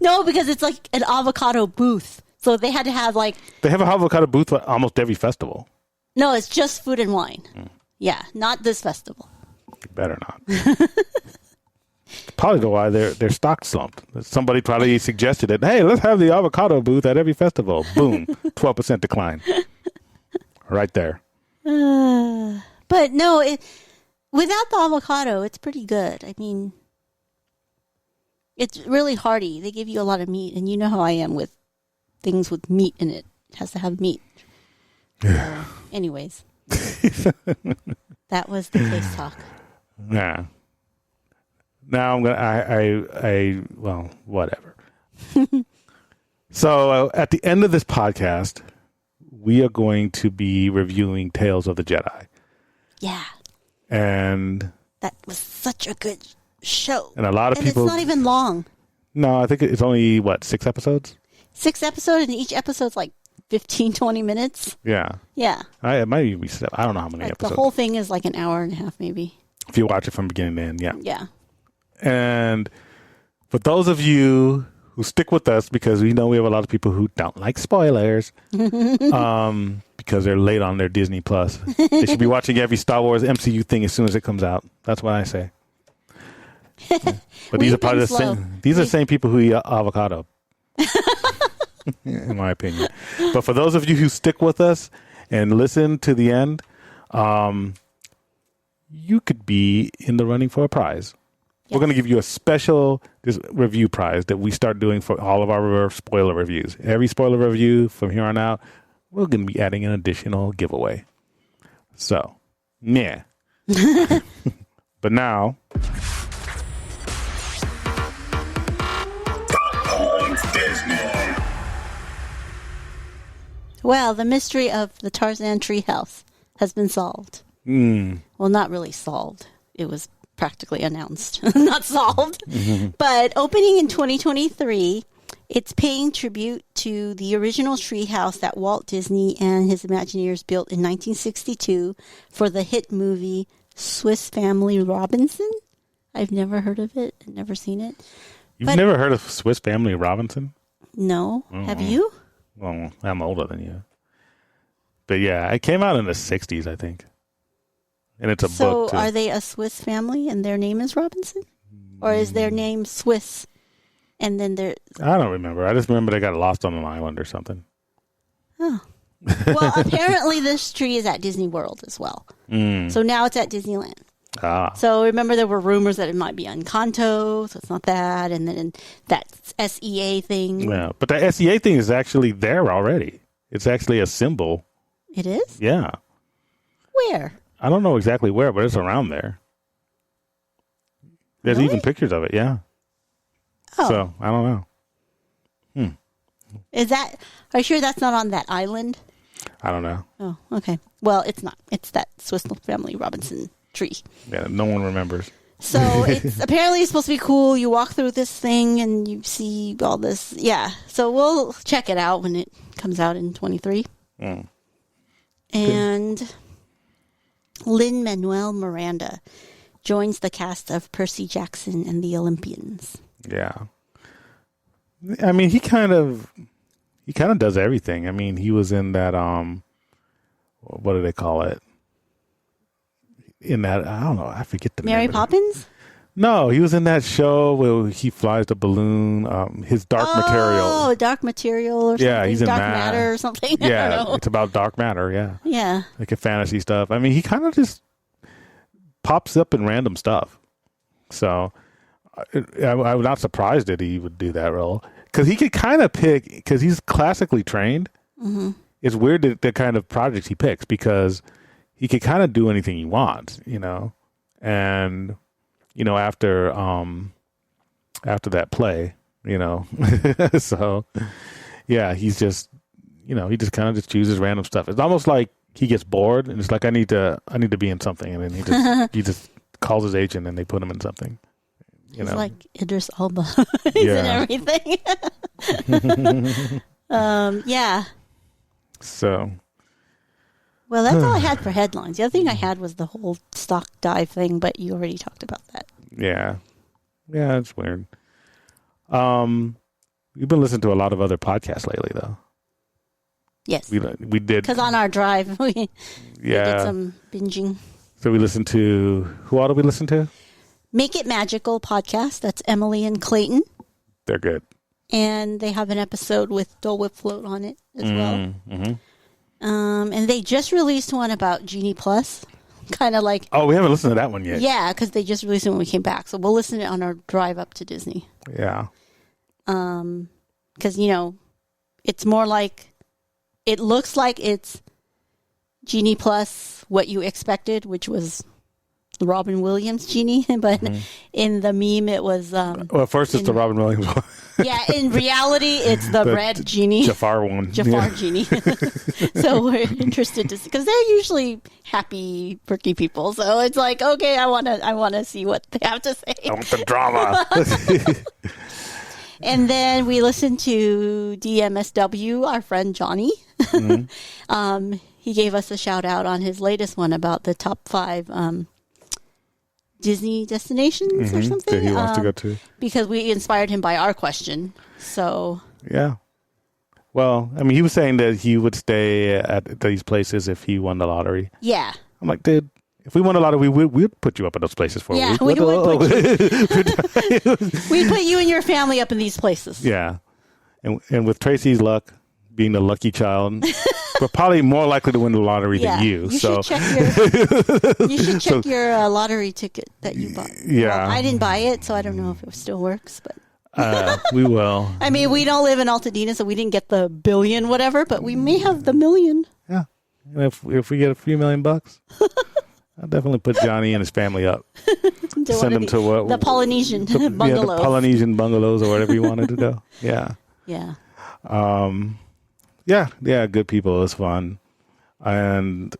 No, because it's like an avocado booth. So they had to have like...
They have an avocado booth at almost every festival.
No, it's just Food and Wine. Yeah, not this festival.
You better not. Probably the why their stock slumped. Somebody probably suggested it. Hey, let's have the avocado booth at every festival. Boom, 12% decline. Right there.
But no, without the avocado, it's pretty good. I mean, it's really hearty. They give you a lot of meat, and you know how I am with things with meat in it. It has to have meat. So, anyways, that was the taste talk.
Yeah. Now I'm gonna. Well, whatever. So at the end of this podcast, we are going to be reviewing Tales of the Jedi.
Yeah.
And
that was such a good show.
And a lot of people.
It's not even long.
No, I think it's only 6 episodes.
6 episodes, and each episode's like 15, 20 minutes.
Yeah.
Yeah.
It might even be 7. I don't know how many episodes.
The whole thing is like an hour and a half, maybe.
If you watch it from beginning to end, yeah.
Yeah.
And for those of you who stick with us, because we know we have a lot of people who don't like spoilers, because they're late on their Disney Plus, they should be watching every Star Wars MCU thing as soon as it comes out. That's what I say. But these are probably the same. These are the same people who eat avocado, in my opinion. But for those of you who stick with us and listen to the end, you could be in the running for a prize. Yes. We're going to give you a special review prize that we start doing for all of our spoiler reviews. Every spoiler review from here on out, we're going to be adding an additional giveaway. So, yeah. But now...
Well, the mystery of the Tarzan treehouse has been solved. Well, not really solved. It was practically announced, not solved. But opening in 2023, it's paying tribute to the original treehouse that Walt Disney and his Imagineers built in 1962 for the hit movie Swiss Family Robinson. I've never heard of it, never seen it.
You've never heard of Swiss Family Robinson?
No. Have you?
Well, I'm older than you. But yeah, it came out in the 60s, I think. And it's a book, too.
So are they a Swiss family and their name is Robinson? Or is their name Swiss and then they're...
I don't remember. I just remember they got lost on an island or something.
Oh. Well, apparently this tree is at Disney World as well. So now it's at Disneyland. So remember there were rumors that it might be Encanto, so it's not that. And then that SEA thing.
Yeah, but the SEA thing is actually there already. It's actually a symbol.
It is?
Yeah.
Where?
I don't know exactly where, but it's around there. There's even pictures of it, yeah.
Oh.
So, I don't know.
Is that... Are you sure that's not on that island?
I don't know.
Oh, okay. Well, it's not. It's that Swiss Family Robinson tree.
Yeah, no one remembers.
So it's apparently supposed to be cool. You walk through this thing and you see all this. Yeah. So we'll check it out when it comes out in 23. And Lin-Manuel Miranda joins the cast of Percy Jackson and the Olympians.
Yeah. I mean, he kind of does everything. I mean, he was in that what do they call it? In that, I don't know, I forget the
Mary
name of it.
Poppins?
No, he was in that show where he flies the balloon, his Dark Material.
Oh, Dark Material or something.
Yeah, he's in
Dark
that.
Matter or something. I
Yeah,
don't know.
it's about dark matter, yeah.
Yeah.
Like a fantasy stuff. I mean, he kind of just pops up in random stuff. So I'm not surprised that he would do that role. Because he could kind of pick, because he's classically trained. Mm-hmm. It's weird that the kind of projects he picks, because he could kind of do anything he wants, you know. And, you know, after that play, you know. So, yeah, he's just, you know, he just kind of just chooses random stuff. It's almost like he gets bored and it's like, I need to be in something. And then he just calls his agent and they put him in something.
He's like Idris Elba. He's in everything. Yeah.
So.
Well, that's all I had for headlines. The other thing I had was the whole stock dive thing, but you already talked about that.
Yeah. Yeah, it's weird. We've been listening to a lot of other podcasts lately, though.
Yes.
We did.
Because on our drive, we did some binging.
So we listened to, who all did we listen to?
Make It Magical podcast. That's Emily and Clayton.
They're good.
And they have an episode with Dole Whip Float on it as well.
Mm-hmm.
And they just released one about Genie Plus. Kind of like...
Oh, we haven't listened to that one yet.
Yeah, because they just released it when we came back. So we'll listen to it on our drive up to Disney.
Yeah.
Because, you know, it's more like... It looks like it's Genie Plus what you expected, which was the Robin Williams Genie. But in the meme, it was...
well, first it's the Robin Williams one.
Yeah, in reality, it's the red Genie.
Jafar one.
Jafar Genie. So we're interested to see, because they're usually happy, perky people. So it's like, okay, I want to see what they have to say.
I want the drama.
And then we listened to DMSW, our friend Johnny. He gave us a shout out on his latest one about the top 5 Disney destinations or something
that he wants to go to,
because we inspired him by our question. So
yeah, well, I mean, he was saying that he would stay at these places if he won the lottery.
Yeah,
I'm like, dude, if we won the lottery, we'd put you up in those places for a week.
We would we'd put you and your family up in these places.
Yeah, and with Tracy's luck, being the lucky child, we're probably more likely to win the lottery than you.
You
so
should check your lottery ticket that you bought.
Yeah,
well, I didn't buy it, so I don't know if it still works. But
we will.
I mean, we don't live in Altadena, so we didn't get the billion, whatever. But we may have the million.
Yeah, and if we get a few $1 million, I'll definitely put Johnny and his family up. Send them to
the Polynesian bungalows.
Yeah, the Polynesian bungalows or whatever you wanted to go. Yeah.
Yeah.
Yeah, good people. It was fun, and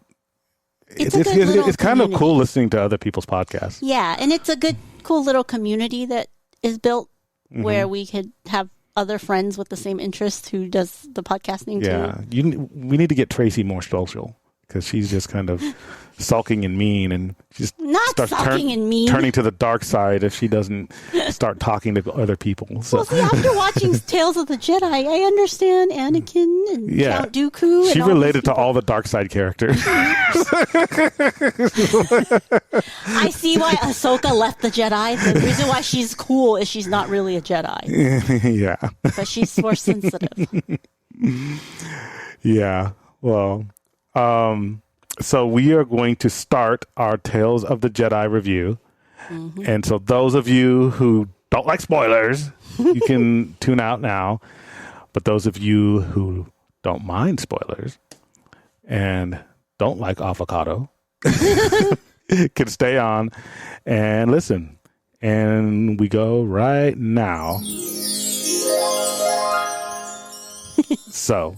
it's
kind of cool listening to other people's podcasts.
Yeah, and it's a good, cool little community that is built where we could have other friends with the same interests who does the podcasting too.
Yeah, we need to get Tracy more social, because she's just kind of sulking and mean, and just
not sulking and mean,
turning to the dark side if she doesn't start talking to other people. So.
Well, see, after watching Tales of the Jedi, I understand Anakin and Count Dooku.
She related to all the dark side characters.
I see why Ahsoka left the Jedi. The reason why she's cool is she's not really a Jedi.
Yeah,
but she's force sensitive.
Yeah. Well. So we are going to start our Tales of the Jedi review. And so those of you who don't like spoilers, you can tune out now. But those of you who don't mind spoilers and don't like avocado can stay on and listen. And we go right now. So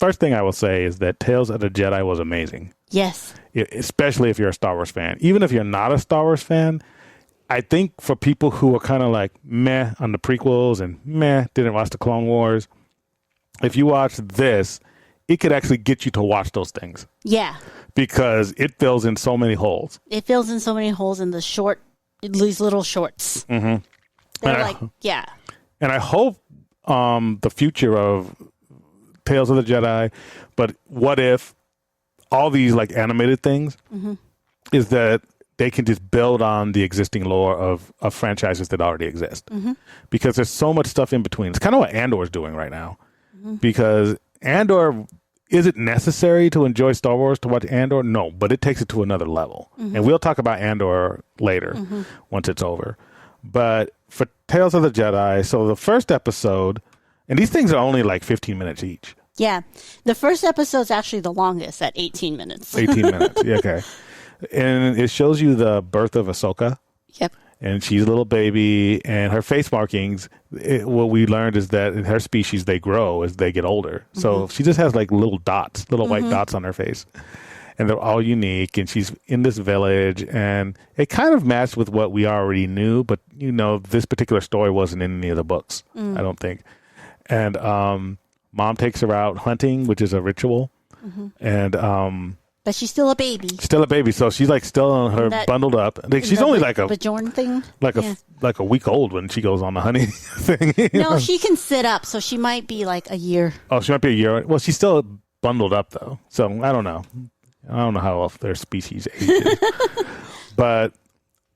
first thing I will say is that Tales of the Jedi was amazing.
Yes.
Especially if you're a Star Wars fan. Even if you're not a Star Wars fan, I think for people who are kind of like meh on the prequels and meh didn't watch the Clone Wars, if you watch this, it could actually get you to watch those things.
Yeah.
Because it fills in so many holes.
It fills in so many holes in these little shorts. Mm-hmm. They're yeah.
And I hope the future of Tales of the Jedi, but what if all these like animated things is that they can just build on the existing lore of franchises that already exist. Because there's so much stuff in between. It's kind of what Andor is doing right now. Because Andor, is it necessary to enjoy Star Wars to watch Andor? No, but it takes it to another level. And we'll talk about Andor later once it's over. But for Tales of the Jedi, so the first episode, and these things are only like 15 minutes each.
Yeah. The first episode's actually the longest at 18 minutes.
18 minutes. Yeah, okay. And it shows you the birth of Ahsoka.
Yep.
And she's a little baby, and her face markings, what we learned is that in her species, they grow as they get older. So she just has like little dots, little white dots on her face. And they're all unique, and she's in this village, and it kind of matched with what we already knew, but, you know, this particular story wasn't in any of the books, I don't think. And Mom takes her out hunting, which is a ritual, and...
but she's still a baby.
Still a baby, so she's like still on her bundled up. Like, she's only like a
Bajorn thing,
like a week old when she goes on the hunting thing.
No, she can sit up, so she might be like a year.
Oh, she might be a year. Well, she's still bundled up though, so I don't know. I don't know how their species ages, but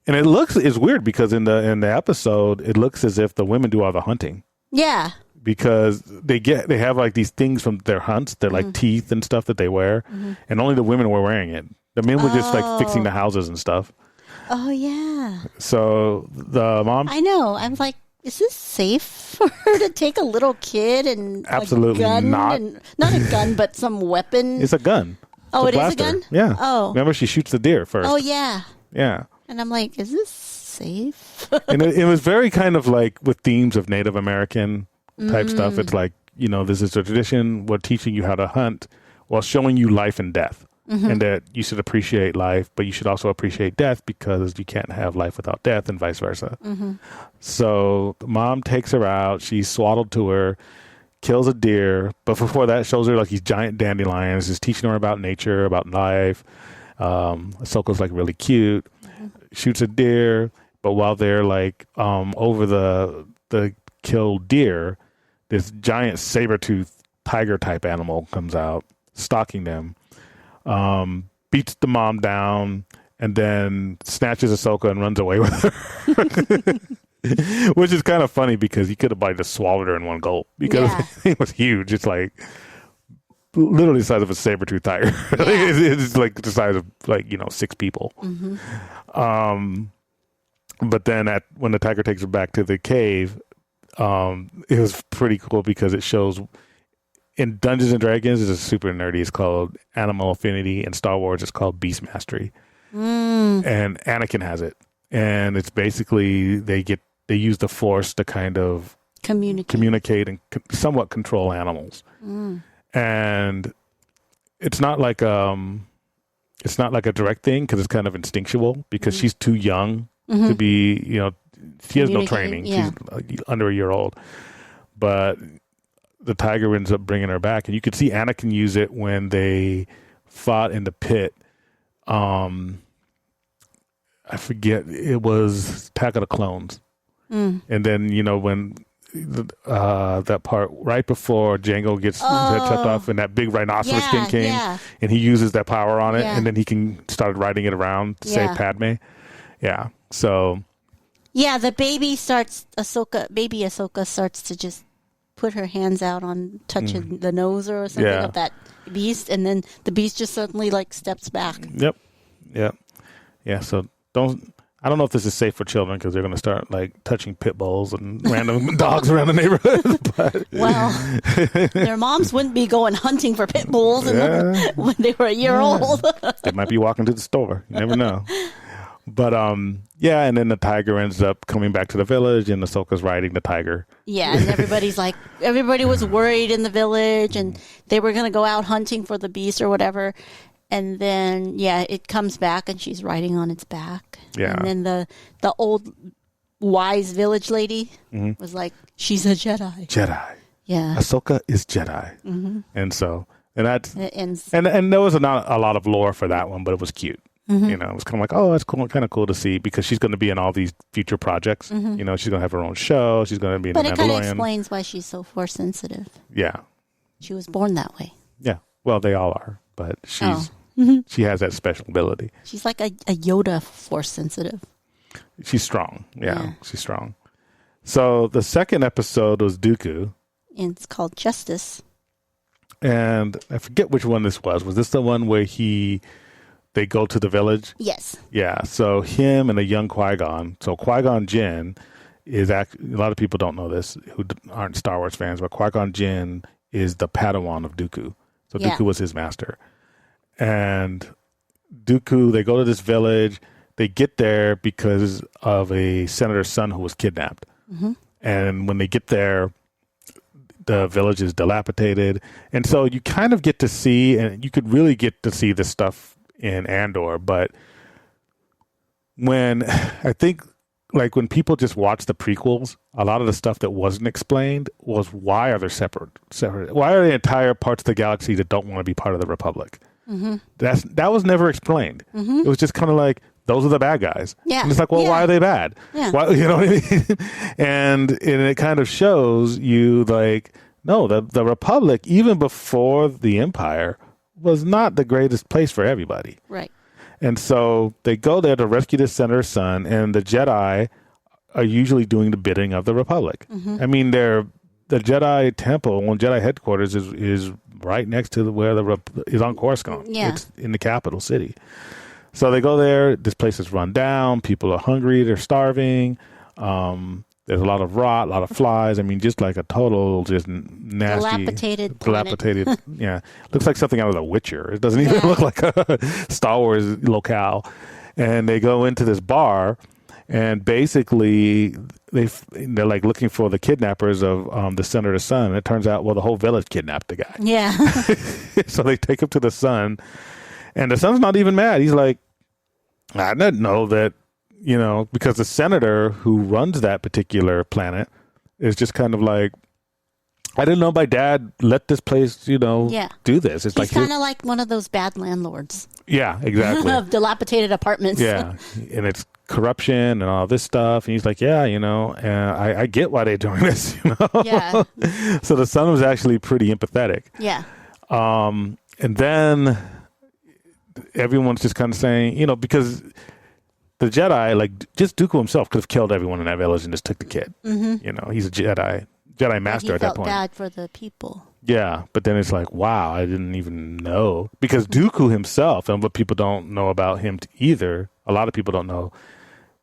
and it's weird because in the episode it looks as if the women do all the hunting.
Yeah.
Because they have like these things from their hunts. They're like teeth and stuff that they wear, and only the women were wearing it. The men were just like fixing the houses and stuff.
Oh yeah.
So the mom.
I know. I'm like, is this safe for her to take a little kid and
absolutely
a gun
not.
And, not a gun, but some weapon.
It's a gun.
Oh,
it's
it is a gun?
Yeah.
Oh.
Remember, she shoots the deer first.
Oh yeah.
Yeah.
And I'm like, is this safe?
And it was very kind of like with themes of Native American type stuff. It's like, you know, this is a tradition. We're teaching you how to hunt while showing you life and death. And that you should appreciate life, but you should also appreciate death because you can't have life without death and vice versa. So the mom takes her out. She's swaddled to her, kills a deer. But before that, shows her like these giant dandelions, is teaching her about nature, about life. Ahsoka's like really cute, shoots a deer. But while they're like over the killed deer, this giant saber-toothed tiger type animal comes out, stalking them. Beats the mom down, and then snatches Ahsoka and runs away with her. Which is kind of funny because he could have probably just swallowed her in one gulp because it was huge. It's like literally the size of a saber-toothed tiger. It's like the size of 6 people. But then when the tiger takes her back to the cave, it was pretty cool because it shows in Dungeons and Dragons, it's super nerdy. It's called Animal Affinity. In Star Wars, it's called Beast Mastery. And Anakin has it. And it's basically they use the Force to kind of communicate and somewhat control animals. And it's not like a direct thing because it's kind of instinctual because she's too young to be, she has no training.
Yeah.
She's under a year old. But the tiger ends up bringing her back, and you could see Anakin use it when they fought in the pit. I forget, it was Attack of the Clones. And then, when that part right before Jango gets his head chopped off and that big rhinoceros skin came, and he uses that power on it, and then he can start riding it around to save Padme. Yeah, so...
Yeah, the baby Ahsoka starts to just put her hands out on touching the nose or something of that beast, and then the beast just suddenly steps back.
Yep. Yeah. So I don't know if this is safe for children because they're going to start touching pit bulls and random dogs around the neighborhood. But
well, their moms wouldn't be going hunting for pit bulls when they were a year old.
They might be walking to the store. You never know. But yeah, and then the tiger ends up coming back to the village, and Ahsoka's riding the tiger.
Yeah, and everybody was worried in the village, and they were going to go out hunting for the beast or whatever. And then, yeah, it comes back, and she's riding on its back.
Yeah.
And then the old wise village lady was like, she's a Jedi.
Jedi.
Yeah.
Ahsoka is Jedi. And so, and that's,
And it ends.
and there was not a lot of lore for that one, but it was cute. You know, it was kind of like, oh, that's cool, kind of cool to see, because she's going to be in all these future projects. You know, she's going to have her own show. She's going to be in
But
The
it kind of
Mandalorian.
explains why she's so force sensitive.
Yeah.
She was born that way.
Yeah. Well, they all are, but she's
Oh.
she has that special ability.
She's like a Yoda force sensitive.
She's strong. Yeah,
Yeah.
she's strong. So the second episode was Dooku,
And it's called Justice.
and I forget which one this was. Was this the one where they go to the village?
Yes.
Yeah. So him and a young Qui-Gon. So Qui-Gon Jinn is a lot of people don't know this who aren't Star Wars fans, but Qui-Gon Jinn is the Padawan of Dooku. So
Yeah.
Dooku was his master. And Dooku, they go to this village. They get there because of a senator's son who was kidnapped. And when they get there, the village is dilapidated. And so you kind of get to see, and you could really get to see this stuff in Andor. But when I think, like, when people just watch the prequels, a lot of the stuff that wasn't explained was, why are there separate? Why are there entire parts of the galaxy that don't want to be part of the Republic? That was never explained. It was just kind of like, those are the bad guys.
Yeah.
And it's like, well,
Yeah.
why are they bad?
Yeah.
Why, you know what I mean? and it kind of shows you, like, no, the Republic, even before the Empire, was not the greatest place for everybody.
Right.
And so they go there to rescue the senator's son, and the Jedi are usually doing the bidding of the Republic. I mean, the Jedi temple, Jedi headquarters is right next to where is on Coruscant.
Yeah.
It's in the capital city. So they go there. This place is run down. People are hungry. They're starving. There's a lot of rot, a lot of flies. I mean, just like a total, just nasty,
Dilapidated planet.
dilapidated. Yeah, looks like something out of The Witcher. It doesn't even look like a Star Wars locale. And they go into this bar, and basically they're like looking for the kidnappers of the senator's son. And it turns out, well, the whole village kidnapped the guy.
Yeah.
So they take him to the son, and the son's not even mad. He's like, I didn't know that, you know, because the senator who runs that particular planet is just kind of like, I didn't know my dad let this place, you know,
Yeah.
do this. It's
He's
like,
kind of like one of those bad landlords
yeah, exactly.
of dilapidated apartments.
Yeah. And it's corruption and all this stuff. And he's like, yeah, you know, I get why they're doing this, you know?
Yeah.
So the son was actually pretty empathetic.
Yeah.
And then everyone's just kind of saying, you know, because the Jedi, like, just Dooku himself could have killed everyone in that village and just took the kid. You know, he's a Jedi master
He
at that
felt
point.
bad for the people.
Yeah, but then it's like, wow, I didn't even know. Because Dooku himself, and what people don't know about him either, a lot of people don't know,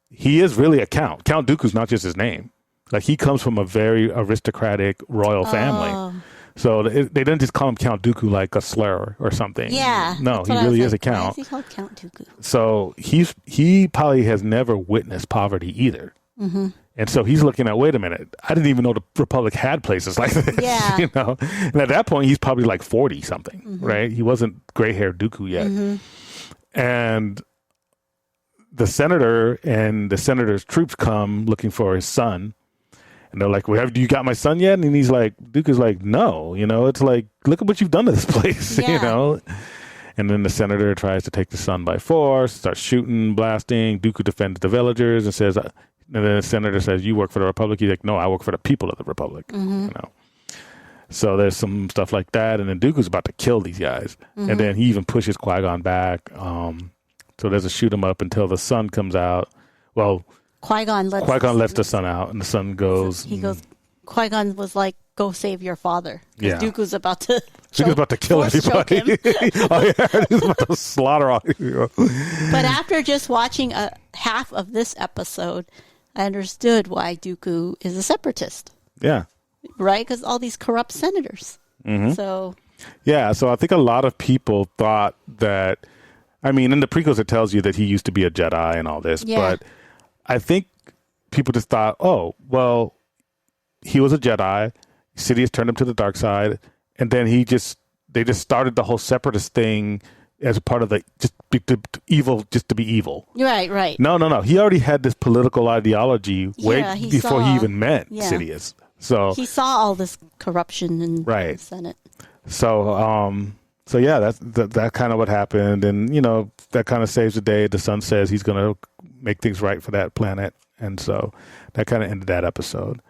he is really a count. Count Dooku's not just his name. Like, he comes from a very aristocratic royal family. So they didn't just call him Count Dooku like a slur or something.
Yeah.
No,
that's
he
what I was
really is a
like, why
count.
is he called Count Dooku?
So he probably has never witnessed poverty either. And so he's looking at, wait a minute, I didn't even know the Republic had places like this.
Yeah.
You know? And at that point, he's probably like 40 something, right? He wasn't gray haired Dooku yet. And the senator and the senator's troops come looking for his son. And they're like, well, you got my son yet? And he's like, Dooku's like, no, you know, it's like, look at what you've done to this place, you
Yeah.
know? And then the senator tries to take the son by force, starts shooting, blasting. Dooku defends the villagers and says, and then the senator says, you work for the Republic? He's like, no, I work for the people of the Republic, you know? So there's some stuff like that. And then Dooku's about to kill these guys. And then he even pushes Qui-Gon back. So there's a shoot 'em up until the sun comes out. Well,
Qui-Gon
lets the son out, and the son goes.
He goes. Qui-Gon was like, "Go save your father." 'Cause
Yeah.
Dooku's about to.
Dooku's about to kill
force choke
everybody.
him.
Oh yeah, he's about to slaughter all.
But after just watching half of this episode, I understood why Dooku is a separatist,
Yeah,
right? Because all these corrupt senators. So
yeah. So I think a lot of people thought that I mean, in the prequels, it tells you that he used to be a Jedi and all this,
Yeah.
but I think people just thought, oh, well, he was a Jedi. Sidious turned him to the dark side, and then they just started the whole separatist thing as a part of the evil, just to be evil.
Right.
No. He already had this political ideology way
Yeah, he
before he
saw-
even met
yeah.
Sidious. So
He saw all this corruption in
Right.
the Senate.
So yeah, that kind of what happened, and that kind of saves the day. The son says he's going to make things right for that planet, and so that kind of ended that episode.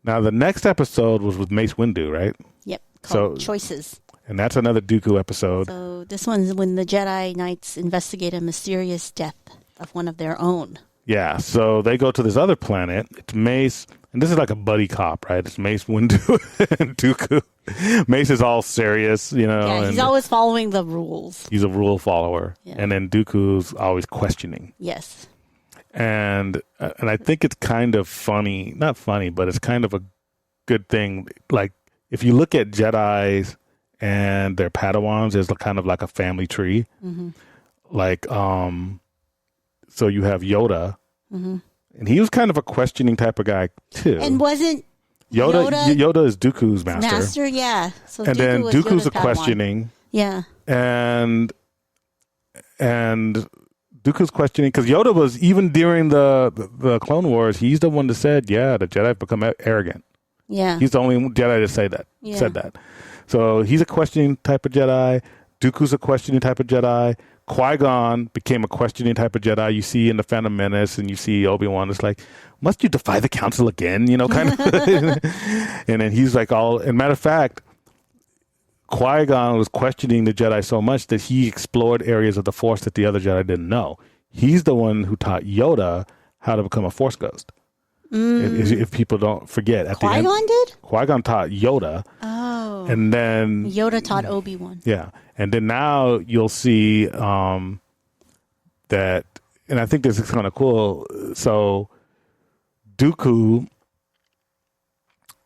Now the next episode was with Mace Windu, right?
Yep. Called
So-
Choices.
And that's another Dooku episode.
So this one's when the Jedi Knights investigate a mysterious death of one of their own.
Yeah, so they go to this other planet. It's Mace, and this is like a buddy cop, right? It's Mace Windu and Dooku. Mace is all serious,
Yeah, he's
and
always following the rules.
he's a rule follower,
Yeah.
and then Dooku's always questioning.
Yes.
And I think it's kind of funny, not funny, but it's kind of a good thing. Like if you look at Jedi's and their Padawans, there's kind of like a family tree.
Mm-hmm.
Like, so you have Yoda, and he was kind of a questioning type of guy too.
And wasn't
Yoda is Dooku's master.
yeah. So
And
Dooku
then
was
Dooku's
Yoda's
a
Padawan.
questioning,
Yeah.
and Dooku's questioning because Yoda was, even during the Clone Wars, he's the one that said, "Yeah, the Jedi have become arrogant."
Yeah.
He's the only Jedi to say that.
Yeah.
Said that. So he's a questioning type of Jedi. Dooku's a questioning type of Jedi. Qui-Gon became a questioning type of Jedi. You see in the Phantom Menace, and you see Obi-Wan. It's like, must you defy the Council again? Kind of. And then he's like, and matter of fact, Qui-Gon was questioning the Jedi so much that he explored areas of the Force that the other Jedi didn't know. He's the one who taught Yoda how to become a Force ghost. If people don't forget, at the end,
Qui-Gon did?
Qui-Gon taught Yoda,
Oh.
and then
Yoda taught Obi-Wan.
yeah, and then now you'll see that, and I think this is kind of cool. So Dooku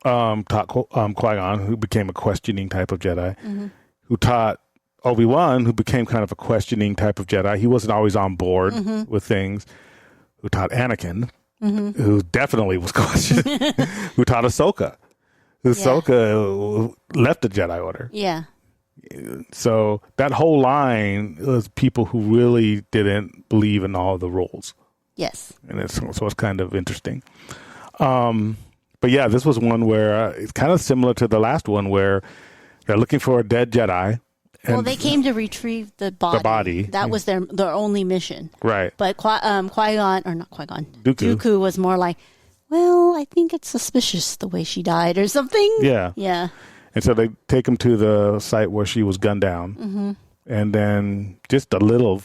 taught Qui-Gon, who became a questioning type of Jedi, who taught Obi-Wan, who became kind of a questioning type of Jedi. He wasn't always on board with things. Who taught Anakin, who definitely was questioning, who taught Ahsoka. Ahsoka left the Jedi Order.
Yeah.
So that whole line was people who really didn't believe in all the rules.
Yes.
And so it's kind of interesting. But yeah, this was one where it's kind of similar to the last one where they're looking for a dead Jedi.
Well, they came to retrieve the body.
The body.
That was their only mission.
Right.
But Qui-Gon, or not Qui-Gon,
Dooku.
Dooku was more like, well, I think it's suspicious the way she died or something.
Yeah.
Yeah.
And so they take him to the site where she was gunned down. And then just a little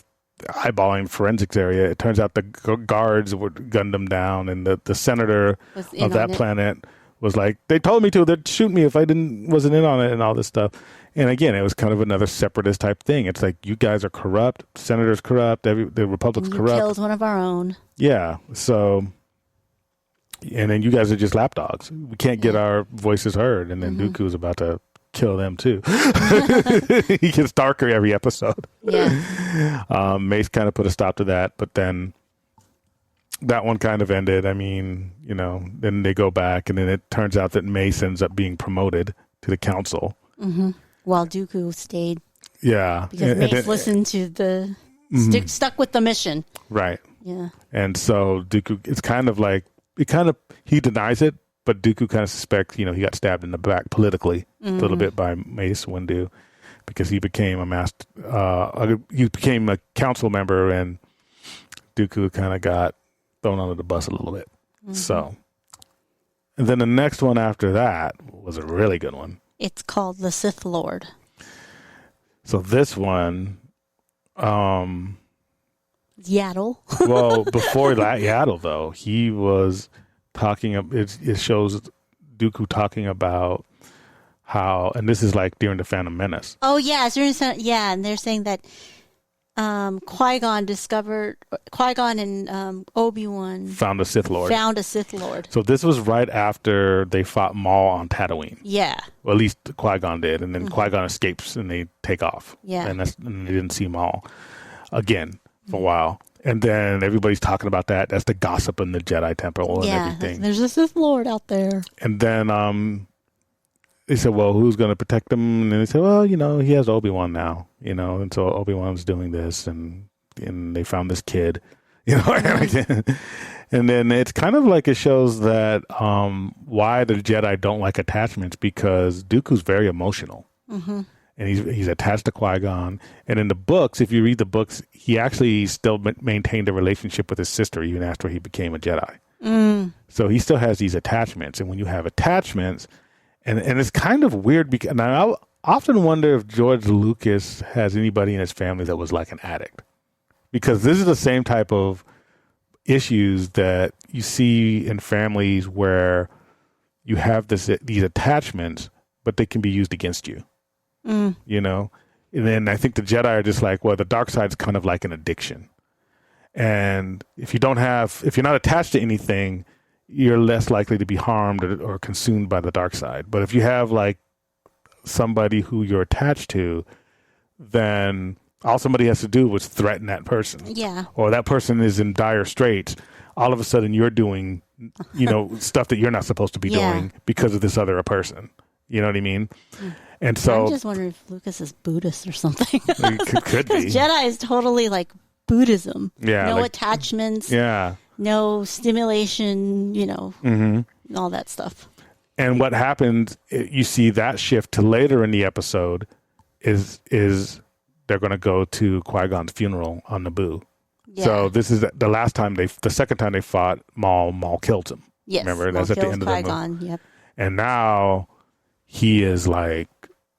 eyeballing forensics area, it turns out the guards would gunned him down, and the senator
Was in
of that
on it.
planet was like, they told me to, they'd shoot me if I wasn't in on it, and all this stuff. And again, it was kind of another separatist type thing. It's like, you guys are corrupt, senator's corrupt, the Republic's
You
corrupt.
killed one of our own.
Yeah. So, and then you guys are just lapdogs. We can't get our voices heard. And then Dooku's about to kill them too. He gets darker every episode.
Yeah.
Mace kind of put a stop to that, but then that one kind of ended. I mean, then they go back, and then it turns out that Mace ends up being promoted to the council.
While Dooku stayed
Yeah.
because Mace
then-
listened to the stuck with the mission.
Right.
Yeah.
And so Dooku, it's kind of like, he denies it, but Dooku kind of suspects, he got stabbed in the back politically a little bit by Mace Windu, because he became he became a council member, and Dooku kind of got thrown under the bus a little bit. So, and then the next one after that was a really good one.
It's called The Sith Lord.
So this one,
Yaddle.
well, before that Yaddle, though, he was talking. It shows Dooku talking about how, and this is like during the Phantom Menace.
Oh, yeah. And they're saying that Qui-Gon and Obi-Wan
Found a Sith Lord.
found a Sith Lord.
So this was right after they fought Maul on Tatooine.
Yeah.
Well, at least Qui-Gon did, and then Qui-Gon escapes and they take off.
Yeah.
And they didn't see Maul. again for a while. And then everybody's talking about that. That's the gossip in the Jedi Temple and everything.
There's a Sith Lord out there.
And then they said, well, who's going to protect him? And they said, well, he has Obi-Wan now, and so Obi-Wan's doing this, and they found this kid, Anakin. And then it's kind of like it shows that why the Jedi don't like attachments, because Dooku's very emotional. Mm-hmm. And he's attached to Qui-Gon. And in the books, if you read the books, he actually still maintained a relationship with his sister even after he became a Jedi. Mm. So he still has these attachments. And when you have attachments, and it's kind of weird, because I often wonder if George Lucas has anybody in his family that was like an addict. Because this is the same type of issues that you see in families where you have these attachments, but they can be used against you. Mm. And then I think the Jedi are just like, well, the dark side's kind of like an addiction. And if you're not attached to anything, you're less likely to be harmed or consumed by the dark side. But if you have like somebody who you're attached to, then all somebody has to do is threaten that person.
Yeah. Or
that person is in dire straits. All of a sudden you're doing, stuff that you're not supposed to be doing because of this other person. You know what I mean? Mm. And so
I'm just wondering if Lucas is Buddhist or something.
Could be.
Jedi is totally like Buddhism.
Yeah.
No attachments.
Yeah.
No stimulation,
mm-hmm.
all that stuff.
And what happens, you see that shift to later in the episode is they're going to go to Qui-Gon's funeral on Naboo. Yeah. So this is the second time they fought, Maul killed him.
Yes.
Remember?
Maul
that's at the end of the
Qui-Gon,
movie.
Yep.
And now he is like,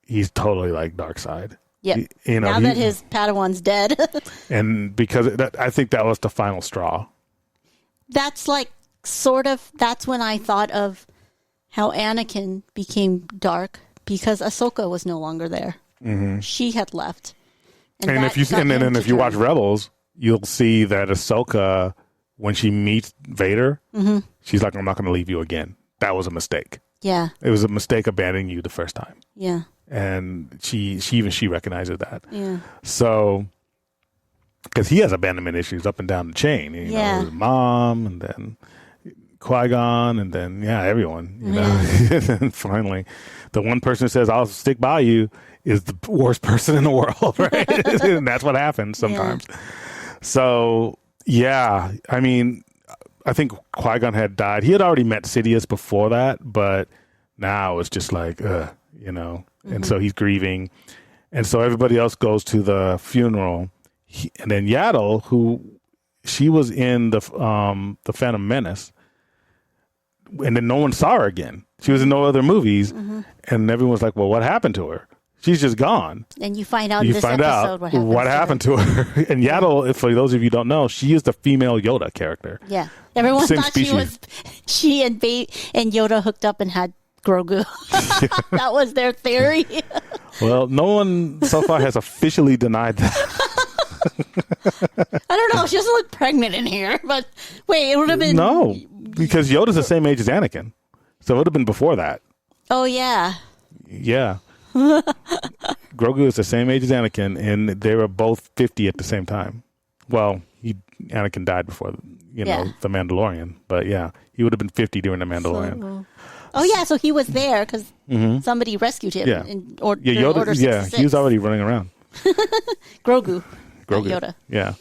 he's totally like dark side.
Yeah. Now that his Padawan's dead.
And because I think that was the final straw.
That's like that's when I thought of how Anakin became dark, because Ahsoka was no longer there. Mm-hmm. She had left.
And if you watch Rebels, you'll see that Ahsoka, when she meets Vader, mm-hmm. she's like, I'm not going to leave you again. That was a mistake.
Yeah.
It was a mistake abandoning you the first time.
Yeah.
And she recognizes that.
Yeah.
So, because he has abandonment issues up and down the chain. His mom, and then Qui-Gon, and then, everyone. And finally, the one person who says, I'll stick by you, is the worst person in the world, right? And that's what happens sometimes. Yeah. So, I mean, I think Qui-Gon had died. He had already met Sidious before that, but now it's just like, mm-hmm. And so he's grieving. And so everybody else goes to the funeral. And then Yaddle, she was in the Phantom Menace, and then no one saw her again. She was in no other movies, mm-hmm. and everyone's like, well, what happened to her? She's just gone.
And you find out in this episode
what happened to her. And Yaddle, for those of you who don't know, she is the female Yoda character.
Yeah. Everyone thought she and Yoda hooked up and had Grogu. That was their theory.
Well, no one so far has officially denied that.
I don't know. She doesn't look pregnant in here, but wait, it would have been...
No, because Yoda's the same age as Anakin. So it would have been before that.
Oh, yeah.
Yeah. Grogu is the same age as Anakin, and they were both 50 at the same time. Well, Anakin died before, the Mandalorian. But he would have been 50 during the Mandalorian.
So he was there because mm-hmm. somebody rescued him.
Yeah.
Yoda, Order 66.
He was already running around.
Grogu. Yoda.
Yeah.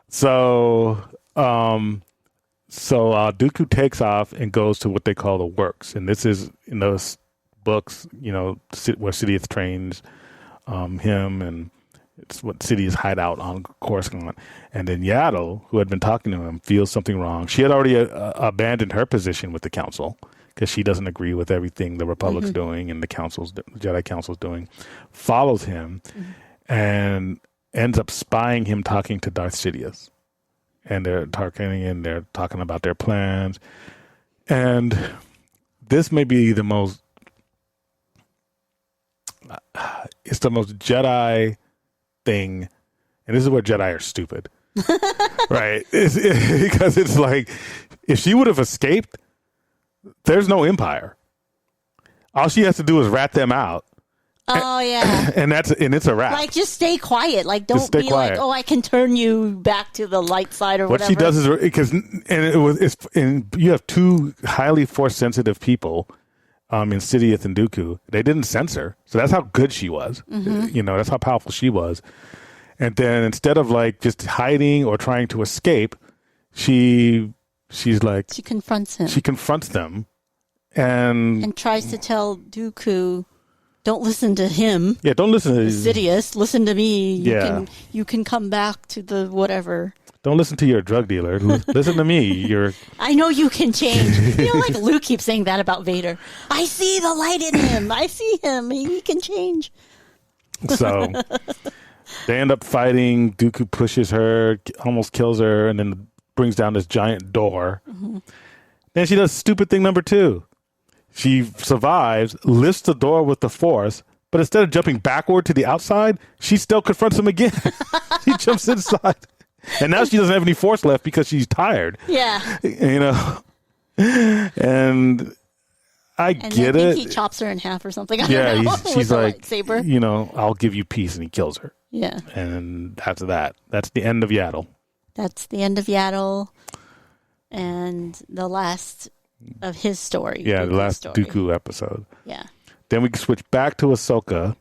So, Dooku takes off and goes to what they call the Works, and this is in those books, where Sidious trains him, and it's what Sidious hideout on Coruscant. And then Yaddle, who had been talking to him, feels something wrong. She had already abandoned her position with the Council because she doesn't agree with everything the Republic's mm-hmm. doing and the Jedi Council's doing. Follows him mm-hmm. and ends up spying him talking to Darth Sidious. And they're talking about their plans. And this may be the most Jedi thing, and this is where Jedi are stupid, right? Because it's like, if she would have escaped, there's no Empire. All she has to do is rat them out,
Oh yeah.
and it's a wrap.
Like, just stay quiet. Like, don't
stay
be
quiet.
like, oh, I can turn you back to the light side or
What
whatever.
she does is because you have two highly force sensitive people, Insidious and Dooku. They didn't censor, so that's how good she was. You know, that's how powerful she was. And then instead of like just hiding or trying to escape, she's like
She confronts him
she confronts them, and
and tries to tell Dooku, don't listen to him.
yeah, don't listen to
Sidious, listen to me.
Yeah.
You can come back to the whatever.
don't listen to your drug dealer. Listen to me. You're
I know you can change. You know, like Luke keeps saying that about Vader. I see the light in him. I see him. He can change.
so. They end up fighting. Dooku pushes her, almost kills her, and then brings down this giant door. Then she does stupid thing number 2. She survives, lifts the door with the Force, but instead of jumping backward to the outside, she still confronts him again. She jumps inside. And now she doesn't have any Force left because she's tired.
Yeah.
You know? And I
And
get
I
it.
think he chops her in half or something. I
Yeah,
don't know.
she's
with a
like,
lightsaber.
you know, I'll give you peace, and he kills her.
Yeah.
And that's that. That's the end of Yaddle.
That's the end of Yaddle and the last of his story.
Yeah, the
Dooku's
last
story.
Dooku episode.
Yeah.
Then we switch back to Ahsoka,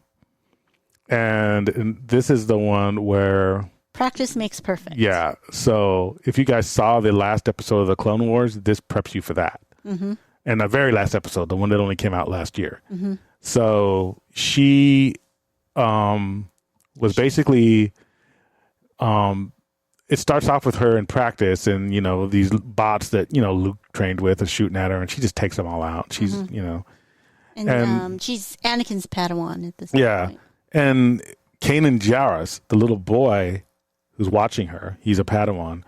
and this is the one where,
Practice makes perfect.
yeah. So if you guys saw the last episode of the Clone Wars, this preps you for that. Mm-hmm. And the very last episode, the one that only came out last year. Mm-hmm. So she was basically, it starts off with her in practice, and you know these bots that Luke trained with are shooting at her, and she just takes them all out. She's
And,
And-
she's Anakin's Padawan at this
yeah,
point.
and Kanan Jarrus, the little boy who's watching her, he's a Padawan.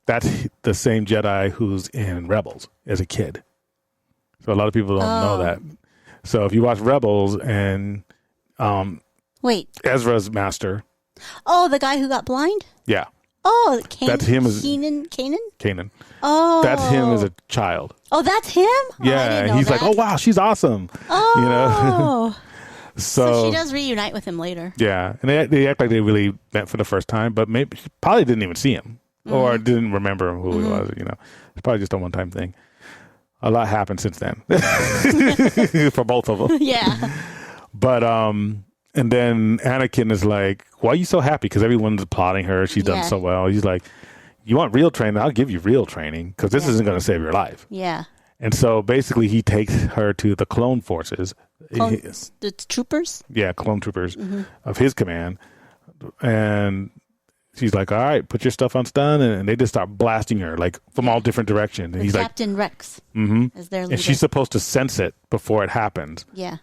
That's the same Jedi who's in Rebels as a kid. So a lot of people don't know that. So if you watch Rebels and
Wait.
Ezra's master,
Oh, the guy who got blind?
yeah,
Oh,
That's him as-
Kanan?
Kanan.
Oh.
That's him as a child.
Oh, that's him? Oh, I
Yeah,
didn't know
he's like,
that.
oh wow, she's awesome.
Oh.
So,
So she does reunite with him later.
yeah, and they act like they really met for the first time, but maybe she probably didn't even see him or didn't remember who he was. It's probably just a one-time thing. A lot happened since then for both of them.
Yeah.
But and then Anakin is like, "Why are you so happy?" Because everyone's applauding her. She's done
Yeah.
so well. He's like, "You want real training? I'll give you real training because this isn't going to save your life."
Yeah.
And so basically, he takes her to the clone forces.
The troopers?
Yeah, clone troopers of his command. And she's like, all right, put your stuff on stun. And they just start blasting her like from all different directions. And
With
he's
Captain Rex as their leader.
and she's supposed to sense it before it happens.
Yeah.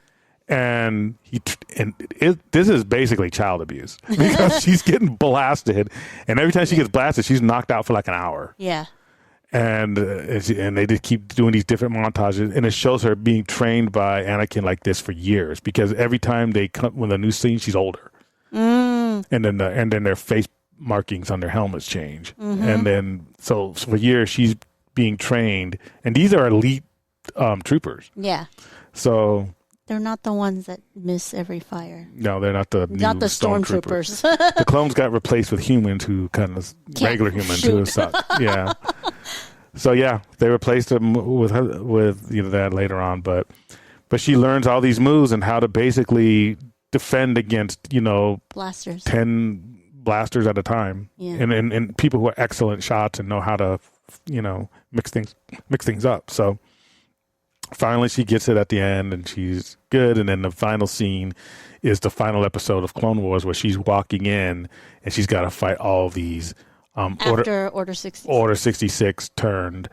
And this is basically child abuse because she's getting blasted. And every time she gets blasted, she's knocked out for like an hour.
Yeah.
And they just keep doing these different montages, and it shows her being trained by Anakin like this for years. Because every time they come with a new scene, she's older, and then their face markings on their helmets change, and then so for years she's being trained, and these are elite troopers.
Yeah.
So
They're not the ones that miss every fire.
no, they're not the
Not
new
the
stormtroopers.
stormtroopers.
The clones got replaced with humans who kind of
Can't
regular humans
shoot.
who suck. Yeah. So yeah, they replaced them with that later on, but she learns all these moves and how to basically defend against
Blasters.
10 blasters at a time,
Yeah.
and people who are excellent shots and know how to mix things up. So finally she gets it at the end and she's good, and then the final scene is the final episode of Clone Wars where she's walking in and she's got to fight all these
After Order 66.
Order 66 turned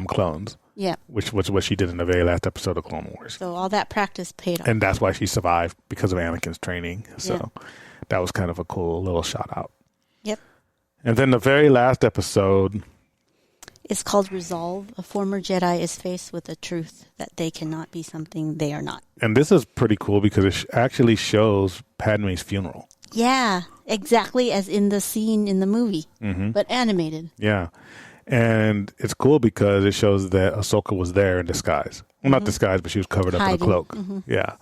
clones,
Yeah.
which was what she did in the very last episode of Clone Wars.
So all that practice paid off.
And that's why she survived, because of Anakin's training. So that was kind of a cool little shout out.
Yep.
And then the very last episode,
It's called Resolve. A former Jedi is faced with the truth that they cannot be something they are not.
and this is pretty cool because it actually shows Padme's funeral.
Yeah, exactly as in the scene in the movie, but animated.
Yeah. And it's cool because it shows that Ahsoka was there in disguise. Well, not disguise, but she was covered up in a
Hiding.
cloak. Yeah.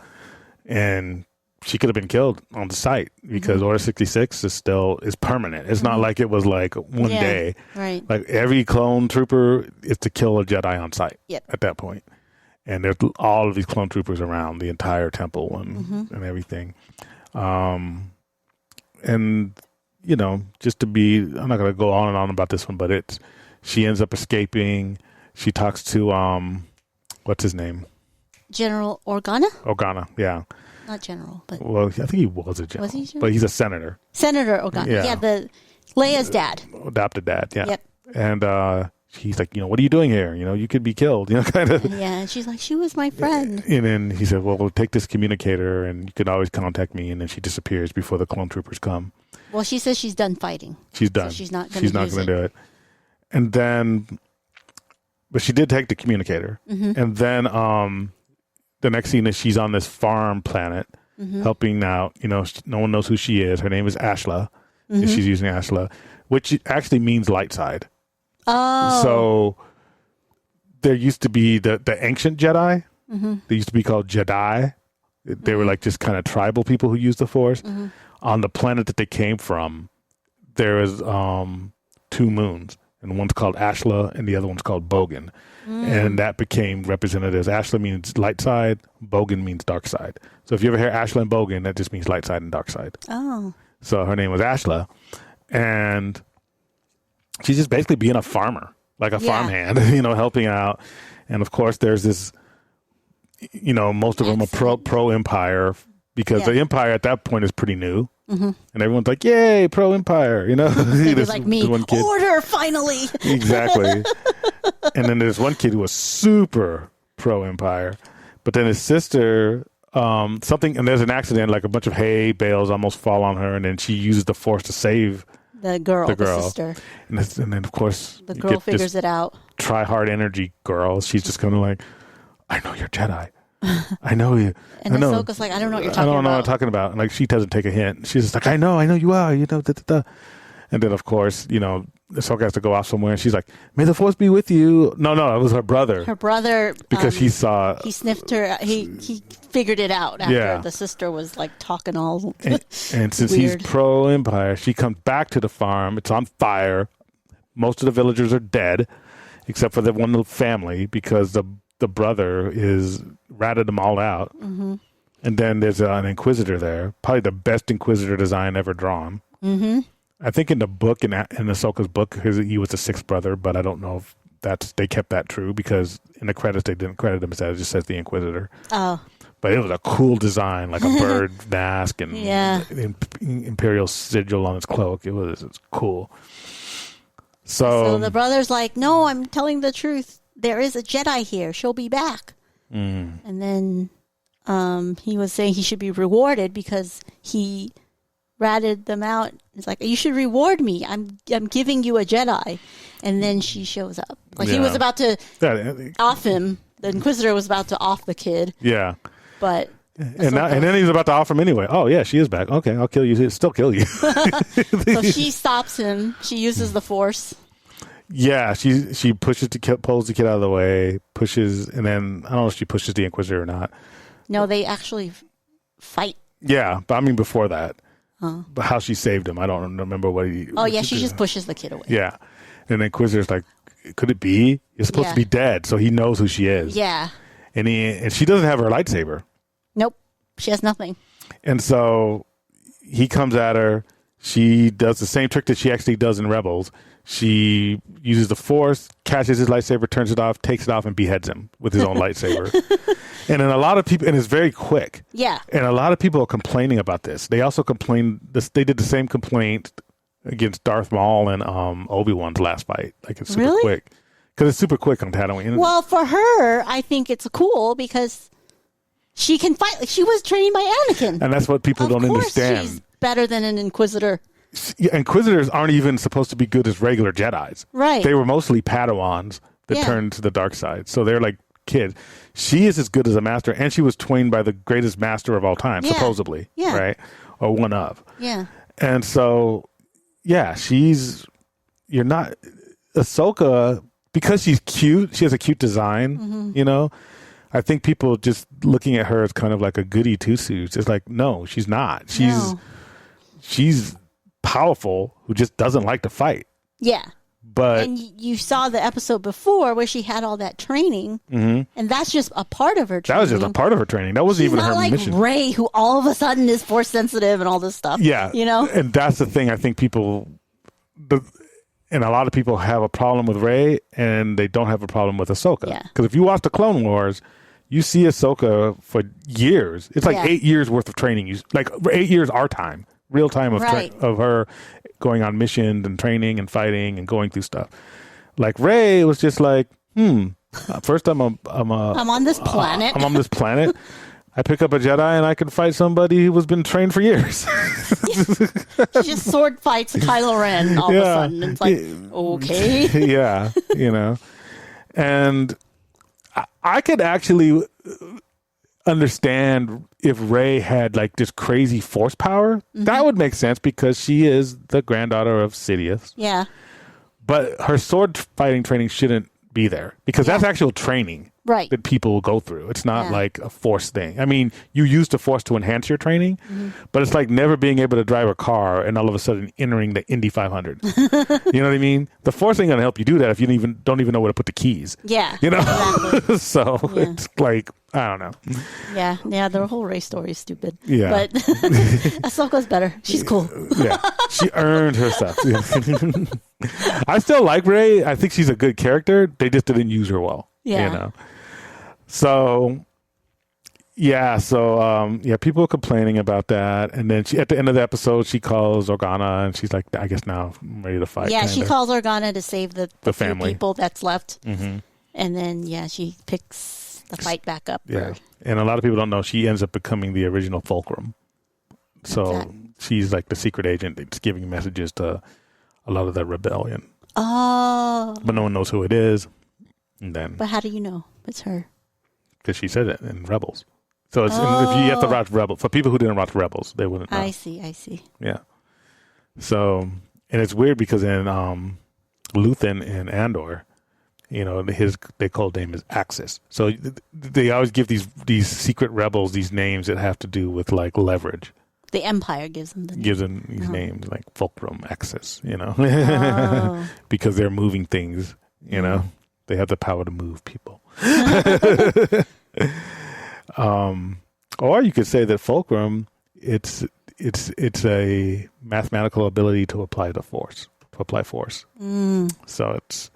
And she could have been killed on the site because Order 66 is permanent. It's not like it was like one day.
Right.
Like every clone trooper is to kill a Jedi on site at that point. And there's all of these clone troopers around the entire temple and everything. And, you know, just to be, I'm not going to go on and on about this one, but she ends up escaping. She talks to, what's his name?
General Organa?
Organa, yeah.
Not general, but
Well, I think he was a general.
Was he general?
But he's a senator.
Senator Organa.
Yeah.
Yeah, the Leia's dad.
Adopted dad, yeah.
Yep.
And he's like, you know, what are you doing here? You know, you could be killed, you know, kind of.
Yeah, and she's like, she was my friend.
And then he said, well, we'll take this communicator and you can always contact me. And then she disappears before the clone troopers come.
Well, she says she's done fighting.
She's done.
So she's not going to
do it. And then, but she did take the communicator. And then the next scene is she's on this farm planet helping out. You know, no one knows who she is. Her name is Ashla. And she's using Ashla, which actually means light side.
Oh.
So there used to be the ancient Jedi. They used to be called Jedi. They were like just kind of tribal people who used the Force. On the planet that they came from, there is 2 moons, and one's called Ashla, and the other one's called Bogan, and that became represented as Ashla means light side, Bogan means dark side. So if you ever hear Ashla and Bogan, that just means light side and dark side.
Oh.
So her name was Ashla, and she's just basically being a farmer, like a farmhand, you know, helping out. And of course, there's this, you know, most of them are pro Empire because the Empire at that point is pretty new. And everyone's like, yay, pro Empire, you know.
They're like me,
one kid.
order finally.
Exactly. And then there's one kid who was super pro Empire, but then his sister, and there's an accident, like a bunch of hay bales almost fall on her, and then she uses the Force to save
The girl, the sister.
And then, of course,
the girl figures it out.
Try hard energy girl. She's just kind of like, I know you're Jedi. I know you.
And Ahsoka's like, I don't know what you're talking about.
I don't know what I'm talking about. And like, she doesn't take a hint. She's just like, I know you are. You know, da, da, da. And then, of course, you know, Ahsoka has to go off somewhere. And she's like, may the Force be with you. No, it was her brother.
Her brother.
Because he saw.
He sniffed her. He figured it out after the sister was like talking all.
And since he's pro Empire, she comes back to the farm. It's on fire. Most of the villagers are dead, except for the one little family because the brother is ratted them all out. And then there's an Inquisitor there, probably the best Inquisitor design ever drawn. I think in the book, in Ahsoka's book, he was the 6th brother, but I don't know if they kept that true because in the credits they didn't credit him as that. It just says the Inquisitor. Oh. But it was a cool design, like a bird mask and Imperial sigil on its cloak. It was cool. So
the brother's like, no, I'm telling the truth. There is a Jedi here. She'll be back. And then he was saying he should be rewarded because he ratted them out. It's like, you should reward me. I'm giving you a Jedi. And then she shows up. Like he was about to off him. The Inquisitor was about to off the kid.
Yeah.
But
and then he's about to offer him anyway. Oh yeah, she is back. Okay, I'll kill you. Still kill you.
So she stops him. She uses the Force.
Yeah, she pulls the kid out of the way, and then I don't know if she pushes the Inquisitor or not.
No, they actually fight.
Yeah, but I mean before that. But how she saved him, I don't remember what he...
Oh, yeah, she just pushes the kid away.
Yeah. And the Inquisitor's like, could it be? You're supposed to be dead, so he knows who she is.
Yeah.
And she doesn't have her lightsaber.
Nope. She has nothing.
And so he comes at her. She does the same trick that she actually does in Rebels. She uses the Force, catches his lightsaber, turns it off, takes it off, and beheads him with his own lightsaber. And then a lot of people, and it's very quick.
Yeah.
And a lot of people are complaining about this. They also they did the same complaint against Darth Maul and Obi-Wan's last fight. Like it's super quick. Because it's super quick on Tatooine.
Well, for her, I think it's cool because she can fight. Like, she was trained by Anakin.
And that's what people don't understand.
She's better than an Inquisitor.
Inquisitors aren't even supposed to be good as regular Jedis.
Right.
They were mostly Padawans that turned to the dark side. So they're like kids. She is as good as a master, and she was trained by the greatest master of all time, supposedly. Yeah. Right? Or one of.
Yeah.
And so, yeah, you're not... Ahsoka, because she's cute, she has a cute design, you know. I think people just looking at her as kind of like a goody two shoes. It's like, no, she's not. She's powerful who just doesn't like to fight.
Yeah.
But
and you saw the episode before where she had all that training, and that's just a part of her training.
that was just a part of her training. That wasn't
She's
even
not
her
like
mission.
Rey, who all of a sudden is force sensitive and all this stuff.
Yeah,
you know.
and that's the thing. I think and a lot of people have a problem with Rey, and they don't have a problem with Ahsoka.
Yeah.
Because if you watch the Clone Wars, you see Ahsoka for years. It's like 8 years worth of training. Like 8 years our time, real time of of her going on missions and training and fighting and going through stuff. Like Rey was just like, first I'm
on this planet.
I'm on this planet. I pick up a Jedi and I can fight somebody who has been trained for years.
She just sword fights Kylo Ren all of a sudden. It's like, okay.
Yeah, you know. And I could actually understand if Rey had like this crazy force power. That would make sense because she is the granddaughter of Sidious.
Yeah.
But her sword fighting training shouldn't be there because that's actual training.
Right.
That people will go through. It's not like a force thing. I mean, you use the force to enhance your training, but it's like never being able to drive a car and all of a sudden entering the Indy 500. You know what I mean? The force ain't gonna help you do that if you don't even know where to put the keys.
Yeah.
You know?
Exactly.
So it's like, I don't know.
Yeah. Yeah. The whole Rey story is stupid.
Yeah.
But Ahsoka's better. She's cool.
Yeah. She earned her stuff. I still like Rey. I think she's a good character. They just didn't use her well.
Yeah.
You know? So, people are complaining about that. And then at the end of the episode, she calls Organa and she's like, I guess now I'm ready to fight.
Yeah,
kinda.
she calls Organa to save the few
family.
people that's left. And then, she picks the fight back up.
Yeah. And a lot of people don't know she ends up becoming the original Fulcrum. So she's like the secret agent that's giving messages to a lot of the rebellion.
Oh.
But no one knows who it is. And then,
But how do you know it's her?
because she said it in Rebels. So it's if you have to watch Rebels. For people who didn't watch Rebels, they wouldn't know.
I see.
Yeah. So, and it's weird because in Luthen and Andor, you know, their code name is Axis. So they always give these secret rebels these names that have to do with like leverage.
The Empire gives them the name.
Gives them these names like Fulcrum, Axis, you know, because they're moving things, you know. They have the power to move people. Or you could say that Fulcrum, it's a mathematical ability to apply force. So it's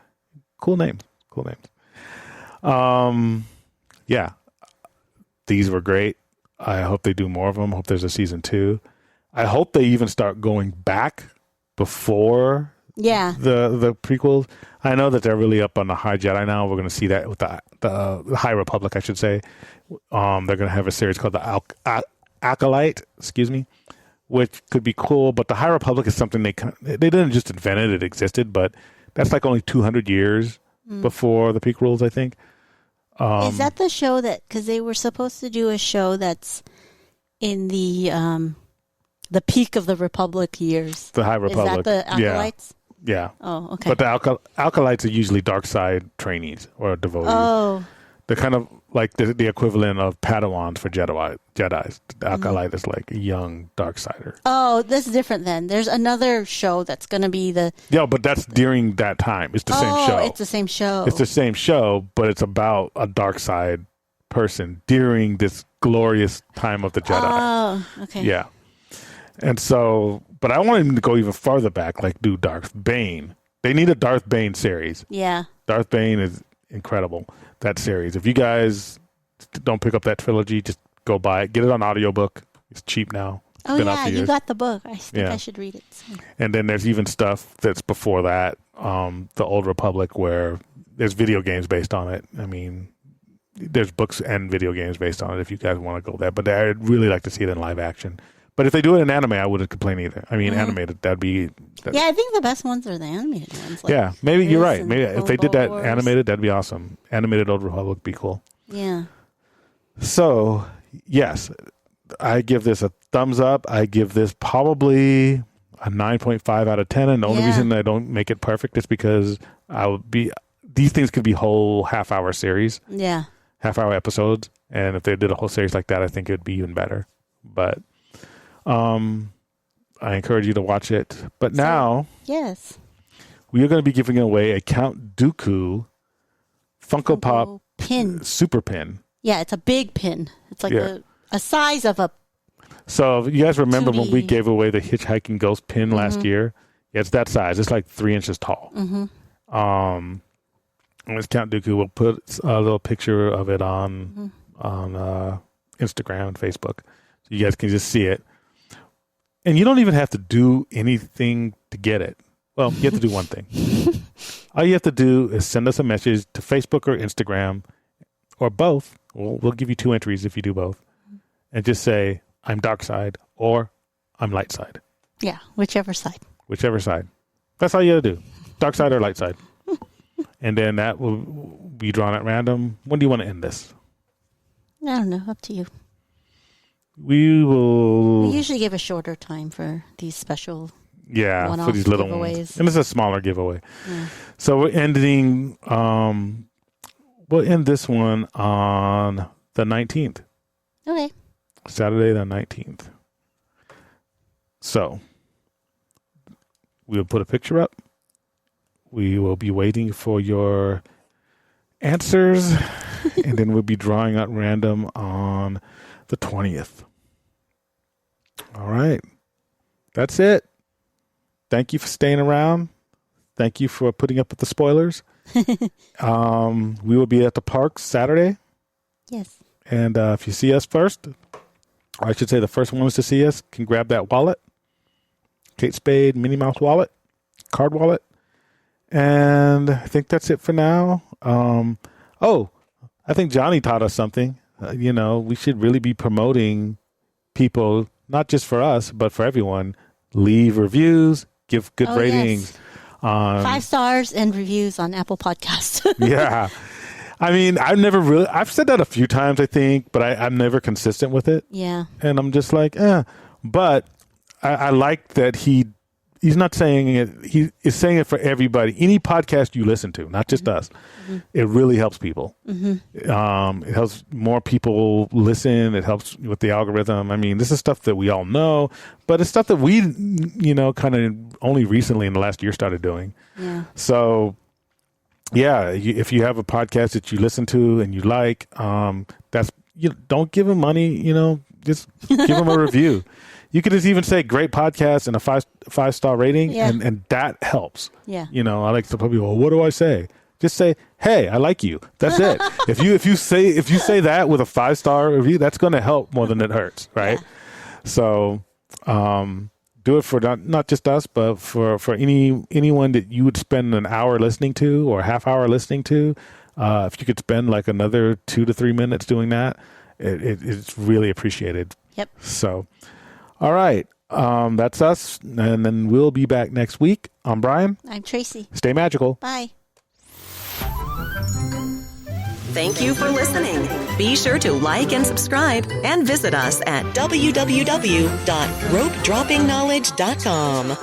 cool names. Yeah, these were great. I hope they do more of them. I hope there's a season 2. I hope they even start going back before the prequels. I know that they're really up on the High Jedi now. We're going to see that with the High Republic, I should say. They're going to have a series called the Acolyte, which could be cool. But the High Republic is something they didn't just invent it; it existed. But that's like only 200 years before the prequels, I think.
Is that the show because they were supposed to do a show that's in the peak of the Republic years?
The High Republic.
Is that the Acolytes?
Yeah.
Oh, okay.
But the Acolytes are usually dark side trainees or devotees.
Oh.
They're kind of like the equivalent of Padawans for Jedi's. The Acolyte is like a young dark sider.
Oh, that's different then. There's another show that's going to be
but that's during that time. It's the same show.
It's the same show.
It's the same show, but it's about a dark side person during this glorious time of the Jedi.
Oh, okay.
Yeah. And so, but I want him to go even farther back, like do Darth Bane. They need a Darth Bane series.
Yeah.
Darth Bane is incredible, that series. If you guys don't pick up that trilogy, just go buy it. Get it on audiobook. It's cheap now. It's
Oh,
been out
yeah,
for
you
years.
got the book. I think I should read it soon.
And then there's even stuff that's before that, the Old Republic, where there's video games based on it. I mean, there's books and video games based on it if you guys want to go there. But I'd really like to see it in live action. But if they do it in anime, I wouldn't complain either. I mean, animated, that'd be...
Yeah, I think the best ones are the animated ones. Like
yeah, maybe you're right.
and
Maybe if they did that
Clone Wars.
animated, that'd be awesome. Animated Old Republic would be cool.
Yeah.
So, yes, I give this a thumbs up. I give this probably a 9.5 out of 10. And the only reason I don't make it perfect is because these things could be whole half-hour series.
Yeah.
Half-hour episodes. And if they did a whole series like that, I think it would be even better. But I encourage you to watch it. But now,
yes,
we are going to be giving away a Count Dooku Funko Pop
pin.
Super Pin.
Yeah, it's a big pin. It's like a size of a.
So you guys remember
2D.
when we gave away the Hitchhiking Ghost pin last year? Yeah, it's that size. It's like 3 inches tall. And it's Count Dooku. We'll put a little picture of it on Instagram and Facebook, so you guys can just see it. And you don't even have to do anything to get it. Well, you have to do one thing. All you have to do is send us a message to Facebook or Instagram or both. We'll give you 2 entries if you do both. And just say, I'm dark side or I'm light side.
Yeah, whichever side.
Whichever side. That's all you got to do. Dark side or light side. And then that will be drawn at random. When do you want to end this?
I don't know. Up to you.
We will.
We usually give a shorter time for these special.
Yeah,
one-off
for these little
giveaways.
ones. And it's a smaller giveaway.
Yeah.
So we're ending, we'll end this one on the 19th.
Okay.
Saturday the 19th. So we'll put a picture up. We will be waiting for your answers. And then we'll be drawing at random on the 20th. All right. That's it. Thank you for staying around. Thank you for putting up with the spoilers. We will be at the park Saturday.
Yes.
And if you see us first, or I should say the first ones to see us, can grab that wallet. Kate Spade Minnie Mouse wallet. Card wallet. And I think that's it for now. I think Johnny taught us something. We should really be promoting people, not just for us, but for everyone. Leave reviews, give good ratings.
Yes. 5 stars and reviews on Apple Podcasts.
Yeah. I mean, I've said that a few times, I think, but I'm never consistent with it.
Yeah.
And I'm just like, But I like that he's not saying it. He is saying it for everybody. Any podcast you listen to, not just us. It really helps people. It helps more people listen. It helps with the algorithm. I mean, this is stuff that we all know, but it's stuff that we, kind of only recently in the last year started doing. Yeah. So, yeah, if you have a podcast that you listen to and you like, don't give them money. Just give them a review. You could just even say great podcast and a five-star rating, and that helps.
Yeah.
I like to tell people, what do I say? Just say, hey, I like you. That's it. If you say that with a 5-star review, that's going to help more than it hurts, right? Yeah. So do it for not just us, but for anyone that you would spend an hour listening to or a half hour listening to. If you could spend like another 2 to 3 minutes doing that, it's really appreciated.
Yep.
So, all right. That's us. And then we'll be back next week. I'm Brian.
I'm Tracy.
Stay magical.
Bye.
Thank you for listening. Be sure to like and subscribe and visit us at www.ropedroppingknowledge.com.